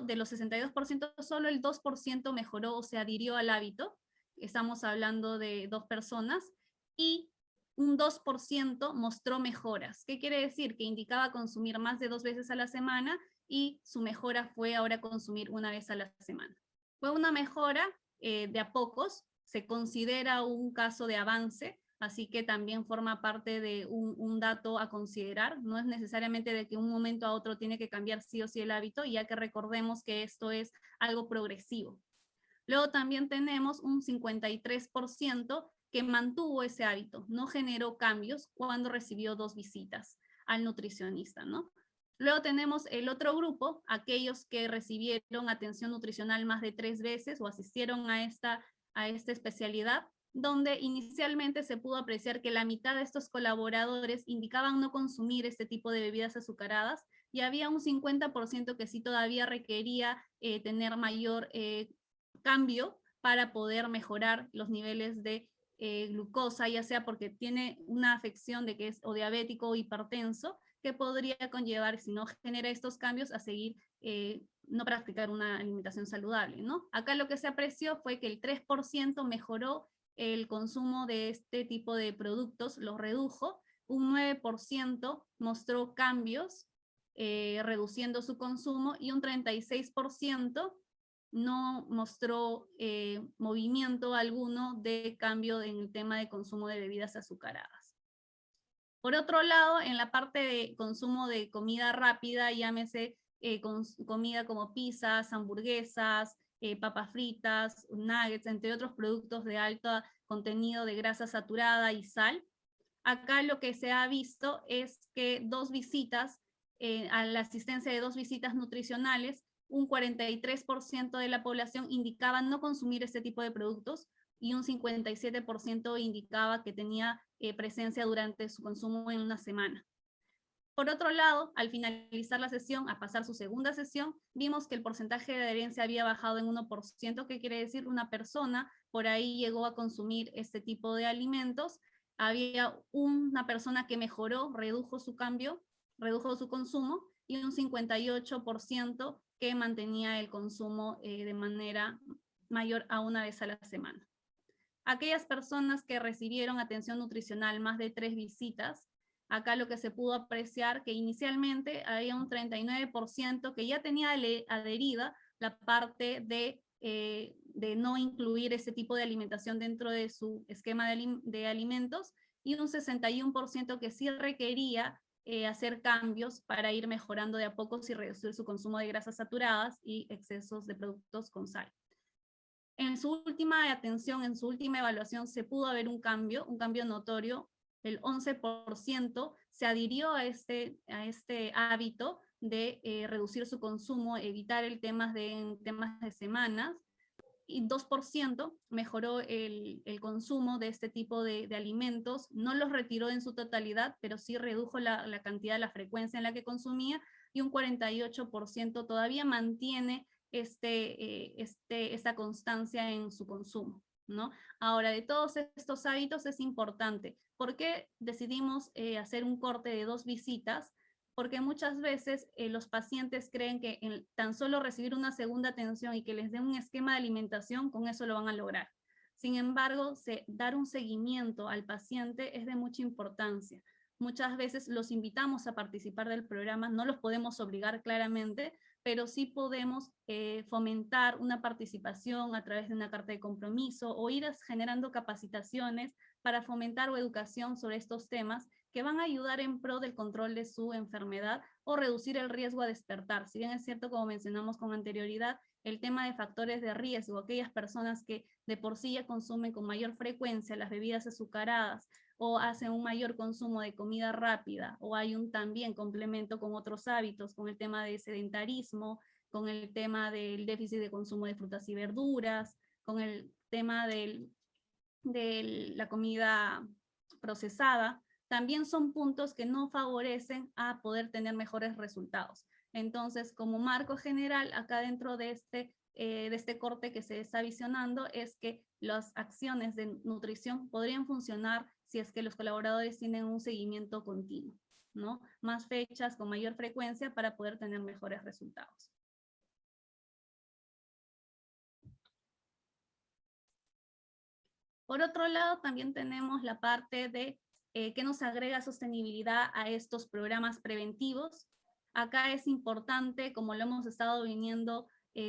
de los 62%, solo el 2% mejoró o se adhirió al hábito. Estamos hablando de 2 personas. Y un 2% mostró mejoras. ¿Qué quiere decir? Que indicaba consumir más de 2 veces a la semana y su mejora fue ahora consumir 1 vez a la semana. Fue una mejora de a pocos, se considera un caso de avance, así que también forma parte de un dato a considerar. No es necesariamente de que un momento a otro tiene que cambiar sí o sí el hábito, ya que recordemos que esto es algo progresivo. Luego también tenemos un 53% que mantuvo ese hábito, no generó cambios cuando recibió 2 visitas al nutricionista, ¿no? Luego tenemos el otro grupo, aquellos que recibieron atención nutricional más de 3 veces o asistieron a esta especialidad, donde inicialmente se pudo apreciar que la mitad de estos colaboradores indicaban no consumir este tipo de bebidas azucaradas, y había un 50% que sí todavía requería tener mayor cambio para poder mejorar los niveles de glucosa, ya sea porque tiene una afección de que es o diabético o hipertenso, que podría conllevar, si no genera estos cambios, a seguir no practicar una alimentación saludable, ¿no? Acá lo que se apreció fue que el 3% mejoró el consumo de este tipo de productos, los redujo, un 9% mostró cambios reduciendo su consumo, y un 36% no mostró movimiento alguno de cambio en el tema de consumo de bebidas azucaradas. Por otro lado, en la parte de consumo de comida rápida, llámese comida como pizzas, hamburguesas, papas fritas, nuggets, entre otros productos de alto contenido de grasa saturada y sal, acá lo que se ha visto es que 2 visitas, a la asistencia de 2 visitas nutricionales, un 43% de la población indicaba no consumir este tipo de productos, y un 57% indicaba que tenía presencia durante su consumo en una semana. Por otro lado, al finalizar la sesión, a pasar su segunda sesión, vimos que el porcentaje de adherencia había bajado en 1%, que quiere decir una persona por ahí llegó a consumir este tipo de alimentos. Había una persona que mejoró, redujo su consumo, y un 58% que mantenía el consumo de manera mayor a 1 vez a la semana. Aquellas personas que recibieron atención nutricional más de 3 visitas, acá lo que se pudo apreciar que inicialmente había un 39% que ya tenía adherida la parte de no incluir ese tipo de alimentación dentro de su esquema de alimentos, y un 61% que sí requería hacer cambios para ir mejorando de a poco y reducir su consumo de grasas saturadas y excesos de productos con sal. En su última atención, en su última evaluación, se pudo ver un cambio notorio. El 11% se adhirió a este hábito de reducir su consumo, evitar en temas de semanas, y 2% mejoró el consumo de este tipo de alimentos. No los retiró en su totalidad, pero sí redujo la cantidad, la frecuencia en la que consumía, y un 48% todavía mantiene esta constancia en su consumo, ¿no? Ahora, de todos estos hábitos es importante. ¿Por qué decidimos hacer un corte de 2 visitas? Porque muchas veces los pacientes creen que tan solo recibir una segunda atención y que les den un esquema de alimentación, con eso lo van a lograr. Sin embargo, dar un seguimiento al paciente es de mucha importancia. Muchas veces los invitamos a participar del programa, no los podemos obligar claramente, pero sí podemos fomentar una participación a través de una carta de compromiso o ir generando capacitaciones para fomentar o educación sobre estos temas que van a ayudar en pro del control de su enfermedad o reducir el riesgo a despertar. Si bien es cierto, como mencionamos con anterioridad, el tema de factores de riesgo, aquellas personas que de por sí ya consumen con mayor frecuencia las bebidas azucaradas o hacen un mayor consumo de comida rápida, o hay un también complemento con otros hábitos, con el tema de sedentarismo, con el tema del déficit de consumo de frutas y verduras, con el tema de la comida procesada, también son puntos que no favorecen a poder tener mejores resultados. Entonces, como marco general, acá dentro de este corte que se está visionando, es que las acciones de nutrición podrían funcionar si es que los colaboradores tienen un seguimiento continuo, ¿no? Más fechas con mayor frecuencia para poder tener mejores resultados. Por otro lado, también tenemos la parte de qué nos agrega sostenibilidad a estos programas preventivos. Acá es importante, como lo hemos estado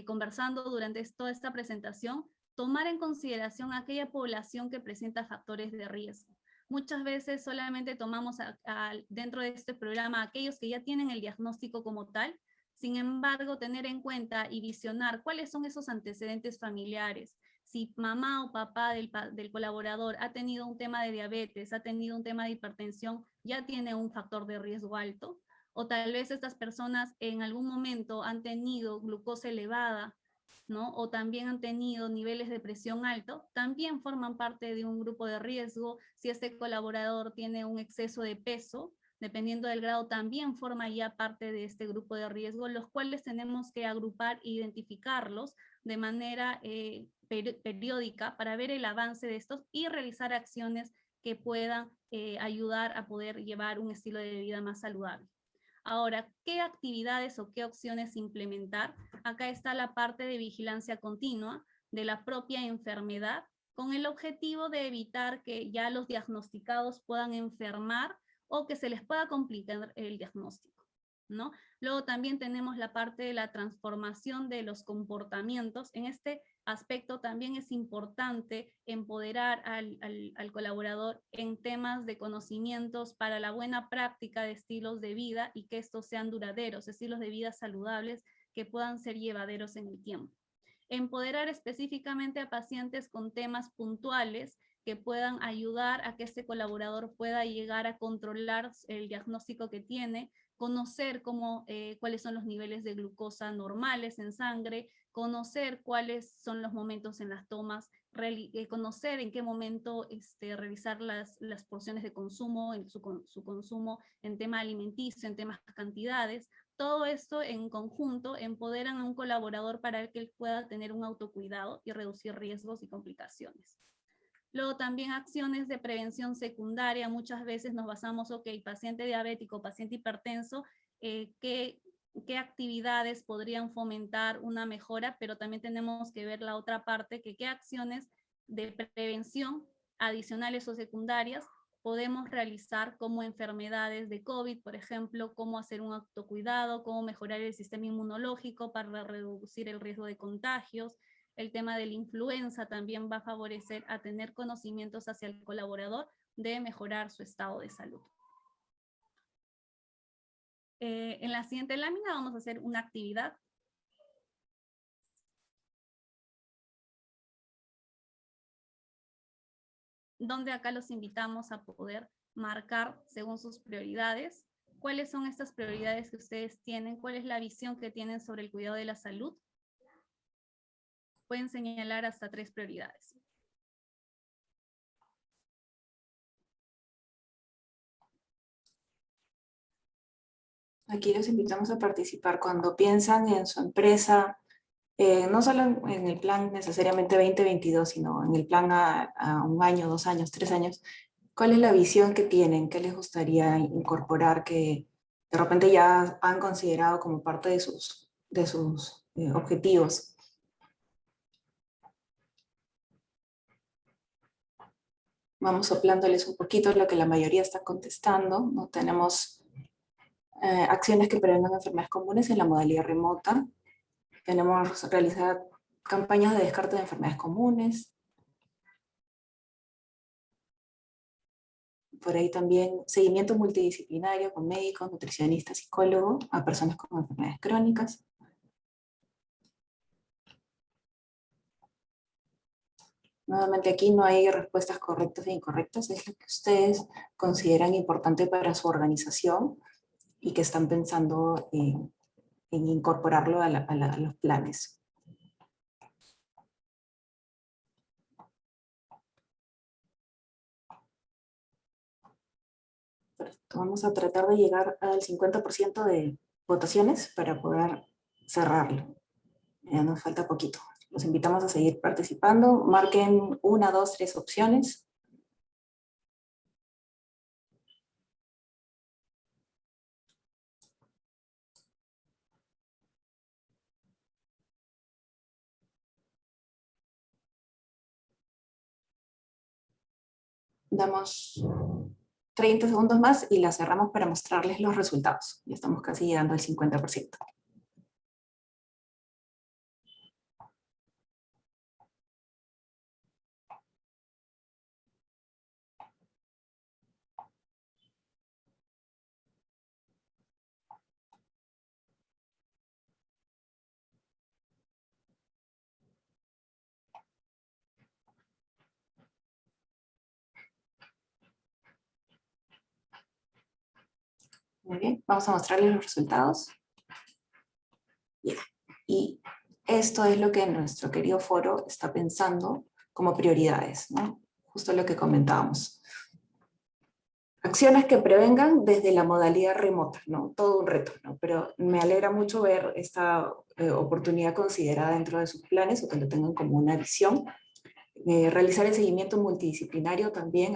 conversando durante toda esta presentación, tomar en consideración aquella población que presenta factores de riesgo. Muchas veces solamente tomamos dentro de este programa aquellos que ya tienen el diagnóstico como tal. Sin embargo, tener en cuenta y visionar cuáles son esos antecedentes familiares. Si mamá o papá del colaborador ha tenido un tema de diabetes, ha tenido un tema de hipertensión, ya tiene un factor de riesgo alto. O tal vez estas personas en algún momento han tenido glucosa elevada, ¿no? O también han tenido niveles de presión alto, también forman parte de un grupo de riesgo. Si este colaborador tiene un exceso de peso, dependiendo del grado, también forma ya parte de este grupo de riesgo, los cuales tenemos que agrupar e identificarlos de manera periódica para ver el avance de estos y realizar acciones que puedan ayudar a poder llevar un estilo de vida más saludable. Ahora, ¿qué actividades o qué opciones implementar? Acá está la parte de vigilancia continua de la propia enfermedad, con el objetivo de evitar que ya los diagnosticados puedan enfermar o que se les pueda complicar el diagnóstico, ¿no? Luego también tenemos la parte de la transformación de los comportamientos. En este aspecto también es importante empoderar al colaborador en temas de conocimientos para la buena práctica de estilos de vida y que estos sean duraderos, estilos de vida saludables que puedan ser llevaderos en el tiempo. Empoderar específicamente a pacientes con temas puntuales que puedan ayudar a que este colaborador pueda llegar a controlar el diagnóstico que tiene, conocer cuáles son los niveles de glucosa normales en sangre, conocer cuáles son los momentos en las tomas, conocer en qué momento revisar las porciones de consumo, su consumo en tema alimenticio, en temas cantidades. Todo esto en conjunto empoderan a un colaborador para que él pueda tener un autocuidado y reducir riesgos y complicaciones. Luego también acciones de prevención secundaria. Muchas veces nos basamos, ok, paciente diabético, paciente hipertenso, ¿qué actividades podrían fomentar una mejora? Pero también tenemos que ver la otra parte, que qué acciones de prevención adicionales o secundarias podemos realizar, como enfermedades de COVID, por ejemplo, cómo hacer un autocuidado, cómo mejorar el sistema inmunológico para reducir el riesgo de contagios. El tema de la influenza también va a favorecer a tener conocimientos hacia el colaborador de mejorar su estado de salud. En la siguiente lámina vamos a hacer una actividad donde acá los invitamos a poder marcar según sus prioridades. ¿Cuáles son estas prioridades que ustedes tienen? ¿Cuál es la visión que tienen sobre el cuidado de la salud? Pueden señalar hasta 3 prioridades. Aquí los invitamos a participar cuando piensan en su empresa, no solo en el plan necesariamente 2022, sino en el plan a 1 año, 2 años, 3 años. ¿Cuál es la visión que tienen? ¿Qué les gustaría incorporar que de repente ya han considerado como parte de sus objetivos? Vamos soplándoles un poquito lo que la mayoría está contestando. No tenemos acciones que prevengan enfermedades comunes en la modalidad remota. Tenemos realizar campañas de descarte de enfermedades comunes. Por ahí también seguimiento multidisciplinario con médicos, nutricionistas, psicólogos a personas con enfermedades crónicas. Nuevamente aquí no hay respuestas correctas e incorrectas, es lo que ustedes consideran importante para su organización y que están pensando en incorporarlo a los planes. Vamos a tratar de llegar al 50% de votaciones para poder cerrarlo. Ya nos falta poquito. Los invitamos a seguir participando. Marquen 1, 2, 3 opciones. Damos 30 segundos más y la cerramos para mostrarles los resultados. Ya estamos casi llegando al 50%. Muy bien, vamos a mostrarles los resultados. Bien. Y esto es lo que nuestro querido foro está pensando como prioridades, ¿no? Justo lo que comentábamos. Acciones que prevengan desde la modalidad remota, ¿no? Todo un reto, ¿no? Pero me alegra mucho ver esta oportunidad considerada dentro de sus planes o que lo tengan como una visión. Realizar el seguimiento multidisciplinario también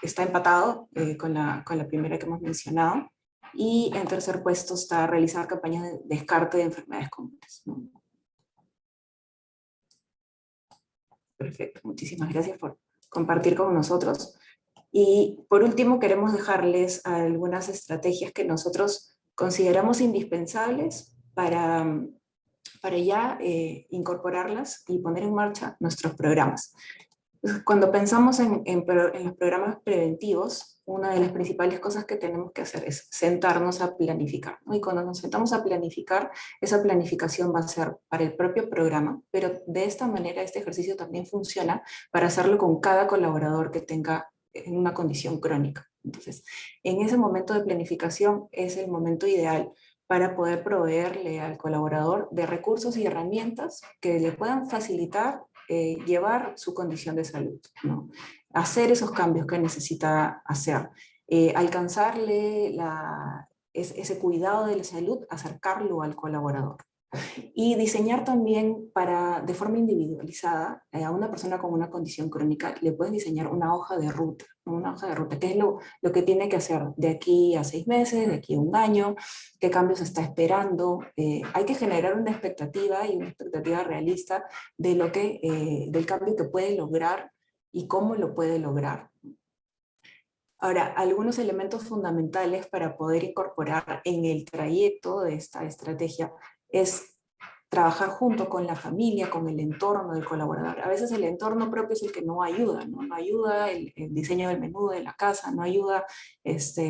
está empatado con la primera que hemos mencionado. Y en tercer puesto está realizar campañas de descarte de enfermedades comunes, ¿no? Perfecto, muchísimas gracias por compartir con nosotros. Y por último queremos dejarles algunas estrategias que nosotros consideramos indispensables para ya incorporarlas y poner en marcha nuestros programas. Cuando pensamos en los programas preventivos, una de las principales cosas que tenemos que hacer es sentarnos a planificar, ¿no? Y cuando nos sentamos a planificar, esa planificación va a ser para el propio programa, pero de esta manera este ejercicio también funciona para hacerlo con cada colaborador que tenga una condición crónica. Entonces, en ese momento de planificación es el momento ideal para poder proveerle al colaborador de recursos y herramientas que le puedan facilitar llevar su condición de salud, ¿no? Hacer esos cambios que necesita hacer, alcanzarle ese cuidado de la salud, acercarlo al colaborador. Y diseñar también de forma individualizada a una persona con una condición crónica, le puedes diseñar una hoja de ruta, que es lo que tiene que hacer de aquí a 6 meses, de aquí a 1 año, qué cambios está esperando. Hay que generar una expectativa y una expectativa realista del cambio que puede lograr y cómo lo puede lograr. Ahora, algunos elementos fundamentales para poder incorporar en el trayecto de esta estrategia es trabajar junto con la familia, con el entorno del colaborador. A veces el entorno propio es el que no ayuda, ¿no? No ayuda el diseño del menú de la casa, no ayuda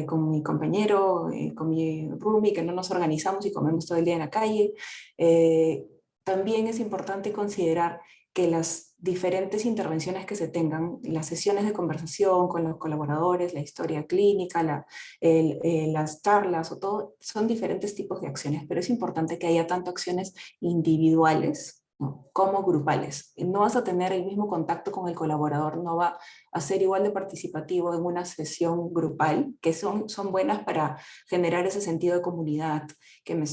con mi compañero, con mi roomie, que no nos organizamos y comemos todo el día en la calle. También es importante considerar que las diferentes intervenciones que se tengan, las sesiones de conversación con los colaboradores, la historia clínica, las charlas o todo, son diferentes tipos de acciones, pero es importante que haya tanto acciones individuales, ¿no?, como grupales. No vas a tener el mismo contacto con el colaborador, no va a ser igual de participativo en una sesión grupal, que son buenas para generar ese sentido de comunidad, que me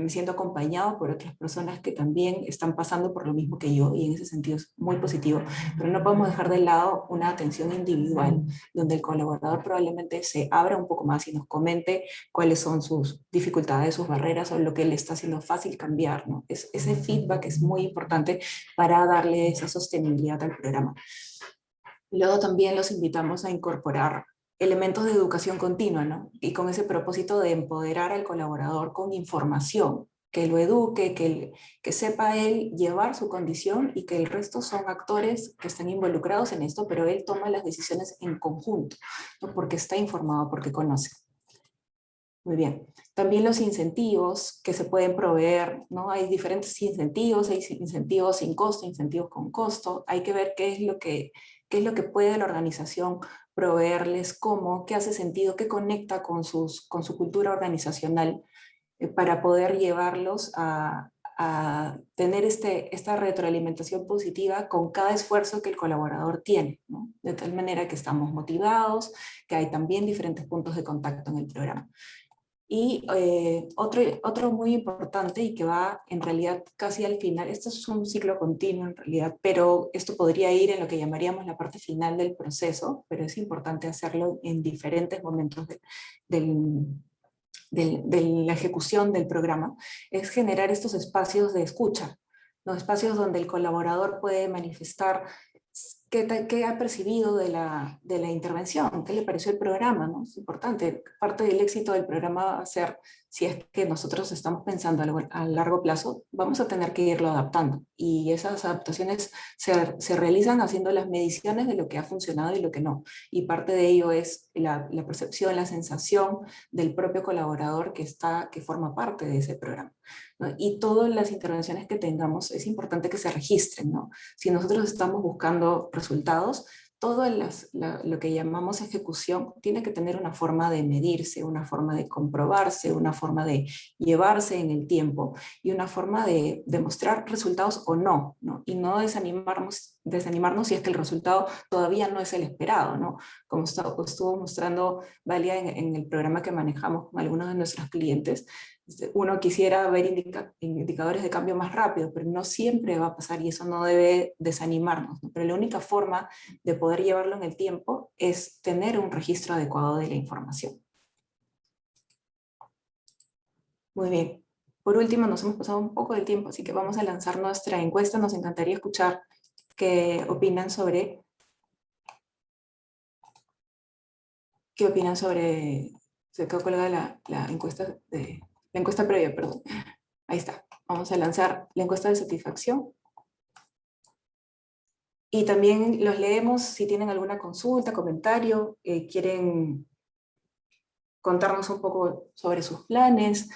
siento acompañado por otras personas que también están pasando por lo mismo que yo, y en ese sentido es muy positivo, pero no podemos dejar de lado una atención individual, donde el colaborador probablemente se abra un poco más y nos comente cuáles son sus dificultades, sus barreras, o lo que le está haciendo fácil cambiar, ¿no? Ese feedback es muy importante para darle esa sostenibilidad al programa. Luego también los invitamos a incorporar elementos de educación continua, ¿no? Y con ese propósito de empoderar al colaborador con información, que lo eduque, que sepa él llevar su condición, y que el resto son actores que están involucrados en esto, pero él toma las decisiones en conjunto, ¿no? Porque está informado, porque conoce. Muy bien. También los incentivos que se pueden proveer, ¿no? Hay diferentes incentivos, hay incentivos sin costo, incentivos con costo. Hay que ver qué es lo que puede la organización proveerles, cómo, qué hace sentido, qué conecta con su cultura organizacional, para poder llevarlos a tener esta retroalimentación positiva con cada esfuerzo que el colaborador tiene, ¿no? De tal manera que estamos motivados, que hay también diferentes puntos de contacto en el programa. Y otro muy importante, y que va en realidad casi al final, esto es un ciclo continuo en realidad, pero esto podría ir en lo que llamaríamos la parte final del proceso, pero es importante hacerlo en diferentes momentos de la ejecución del programa, es generar estos espacios de escucha, los espacios donde el colaborador puede manifestar qué ha percibido de la intervención, qué le pareció el programa, ¿no? Es importante. Parte del éxito del programa va a ser, si es que nosotros estamos pensando a largo plazo, vamos a tener que irlo adaptando. Y esas adaptaciones se realizan haciendo las mediciones de lo que ha funcionado y lo que no. Y parte de ello es la percepción, la sensación del propio colaborador que forma parte de ese programa, ¿no? Y todas las intervenciones que tengamos es importante que se registren, ¿no? Si nosotros estamos buscando resultados, todo lo que llamamos ejecución tiene que tener una forma de medirse, una forma de comprobarse, una forma de llevarse en el tiempo, y una forma de demostrar resultados o no, ¿no? Y no desanimarnos si es que el resultado todavía no es el esperado, ¿no? Como estuvo mostrando Valia en el programa que manejamos con algunos de nuestros clientes. Uno quisiera ver indicadores de cambio más rápido, pero no siempre va a pasar, y eso no debe desanimarnos, ¿no? Pero la única forma de poder llevarlo en el tiempo es tener un registro adecuado de la información. Muy bien. Por último, nos hemos pasado un poco del tiempo, así que vamos a lanzar nuestra encuesta. Nos encantaría escuchar qué opinan sobre se quedó colgada la encuesta previa, perdón. Ahí está. Vamos a lanzar la encuesta de satisfacción. Y también los leemos si tienen alguna consulta, comentario, quieren contarnos un poco sobre sus planes,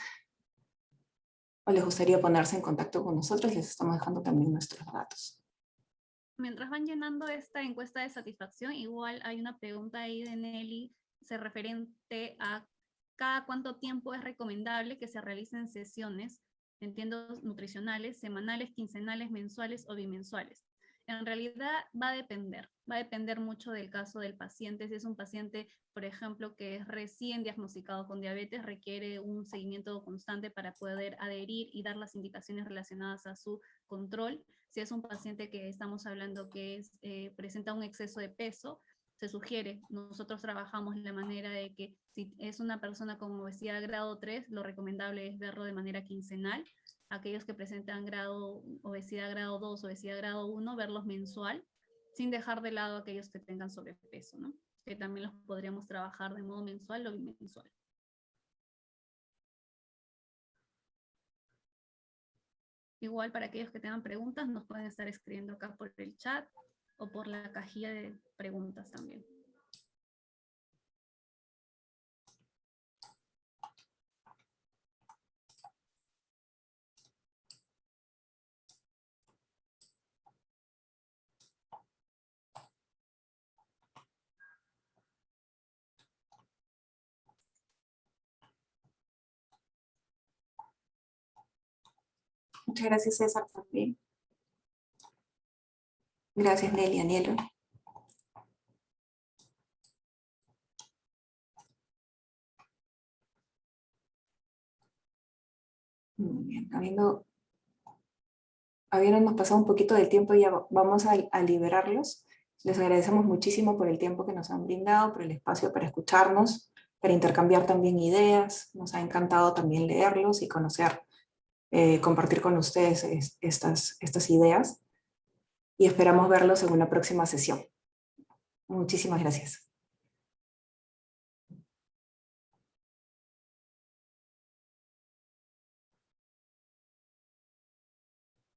o les gustaría ponerse en contacto con nosotros. Les estamos dejando también nuestros datos. Mientras van llenando esta encuesta de satisfacción, igual hay una pregunta ahí de Nelly, referente a cada cuánto tiempo es recomendable que se realicen sesiones, entiendo, nutricionales, semanales, quincenales, mensuales o bimensuales. En realidad va a depender mucho del caso del paciente. Si es un paciente, por ejemplo, que es recién diagnosticado con diabetes, requiere un seguimiento constante para poder adherir y dar las indicaciones relacionadas a su control. Si es un paciente que estamos hablando que presenta un exceso de peso, se sugiere, nosotros trabajamos la manera de que si es una persona con obesidad grado 3, lo recomendable es verlo de manera quincenal. Aquellos que presentan obesidad grado 2, obesidad grado 1, verlos mensual, sin dejar de lado aquellos que tengan sobrepeso, ¿no? Que también los podríamos trabajar de modo mensual o bimensual. Igual para aquellos que tengan preguntas, nos pueden estar escribiendo acá por el chat o por la cajilla de preguntas también. Muchas gracias, César, también. Gracias, Nelly, Anielo. Muy bien, habiéndonos pasado un poquito del tiempo, ya vamos a liberarlos. Les agradecemos muchísimo por el tiempo que nos han brindado, por el espacio para escucharnos, para intercambiar también ideas. Nos ha encantado también leerlos y conocer, compartir con ustedes estas ideas. Y esperamos verlos en una próxima sesión. Muchísimas gracias.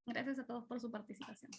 Gracias a todos por su participación.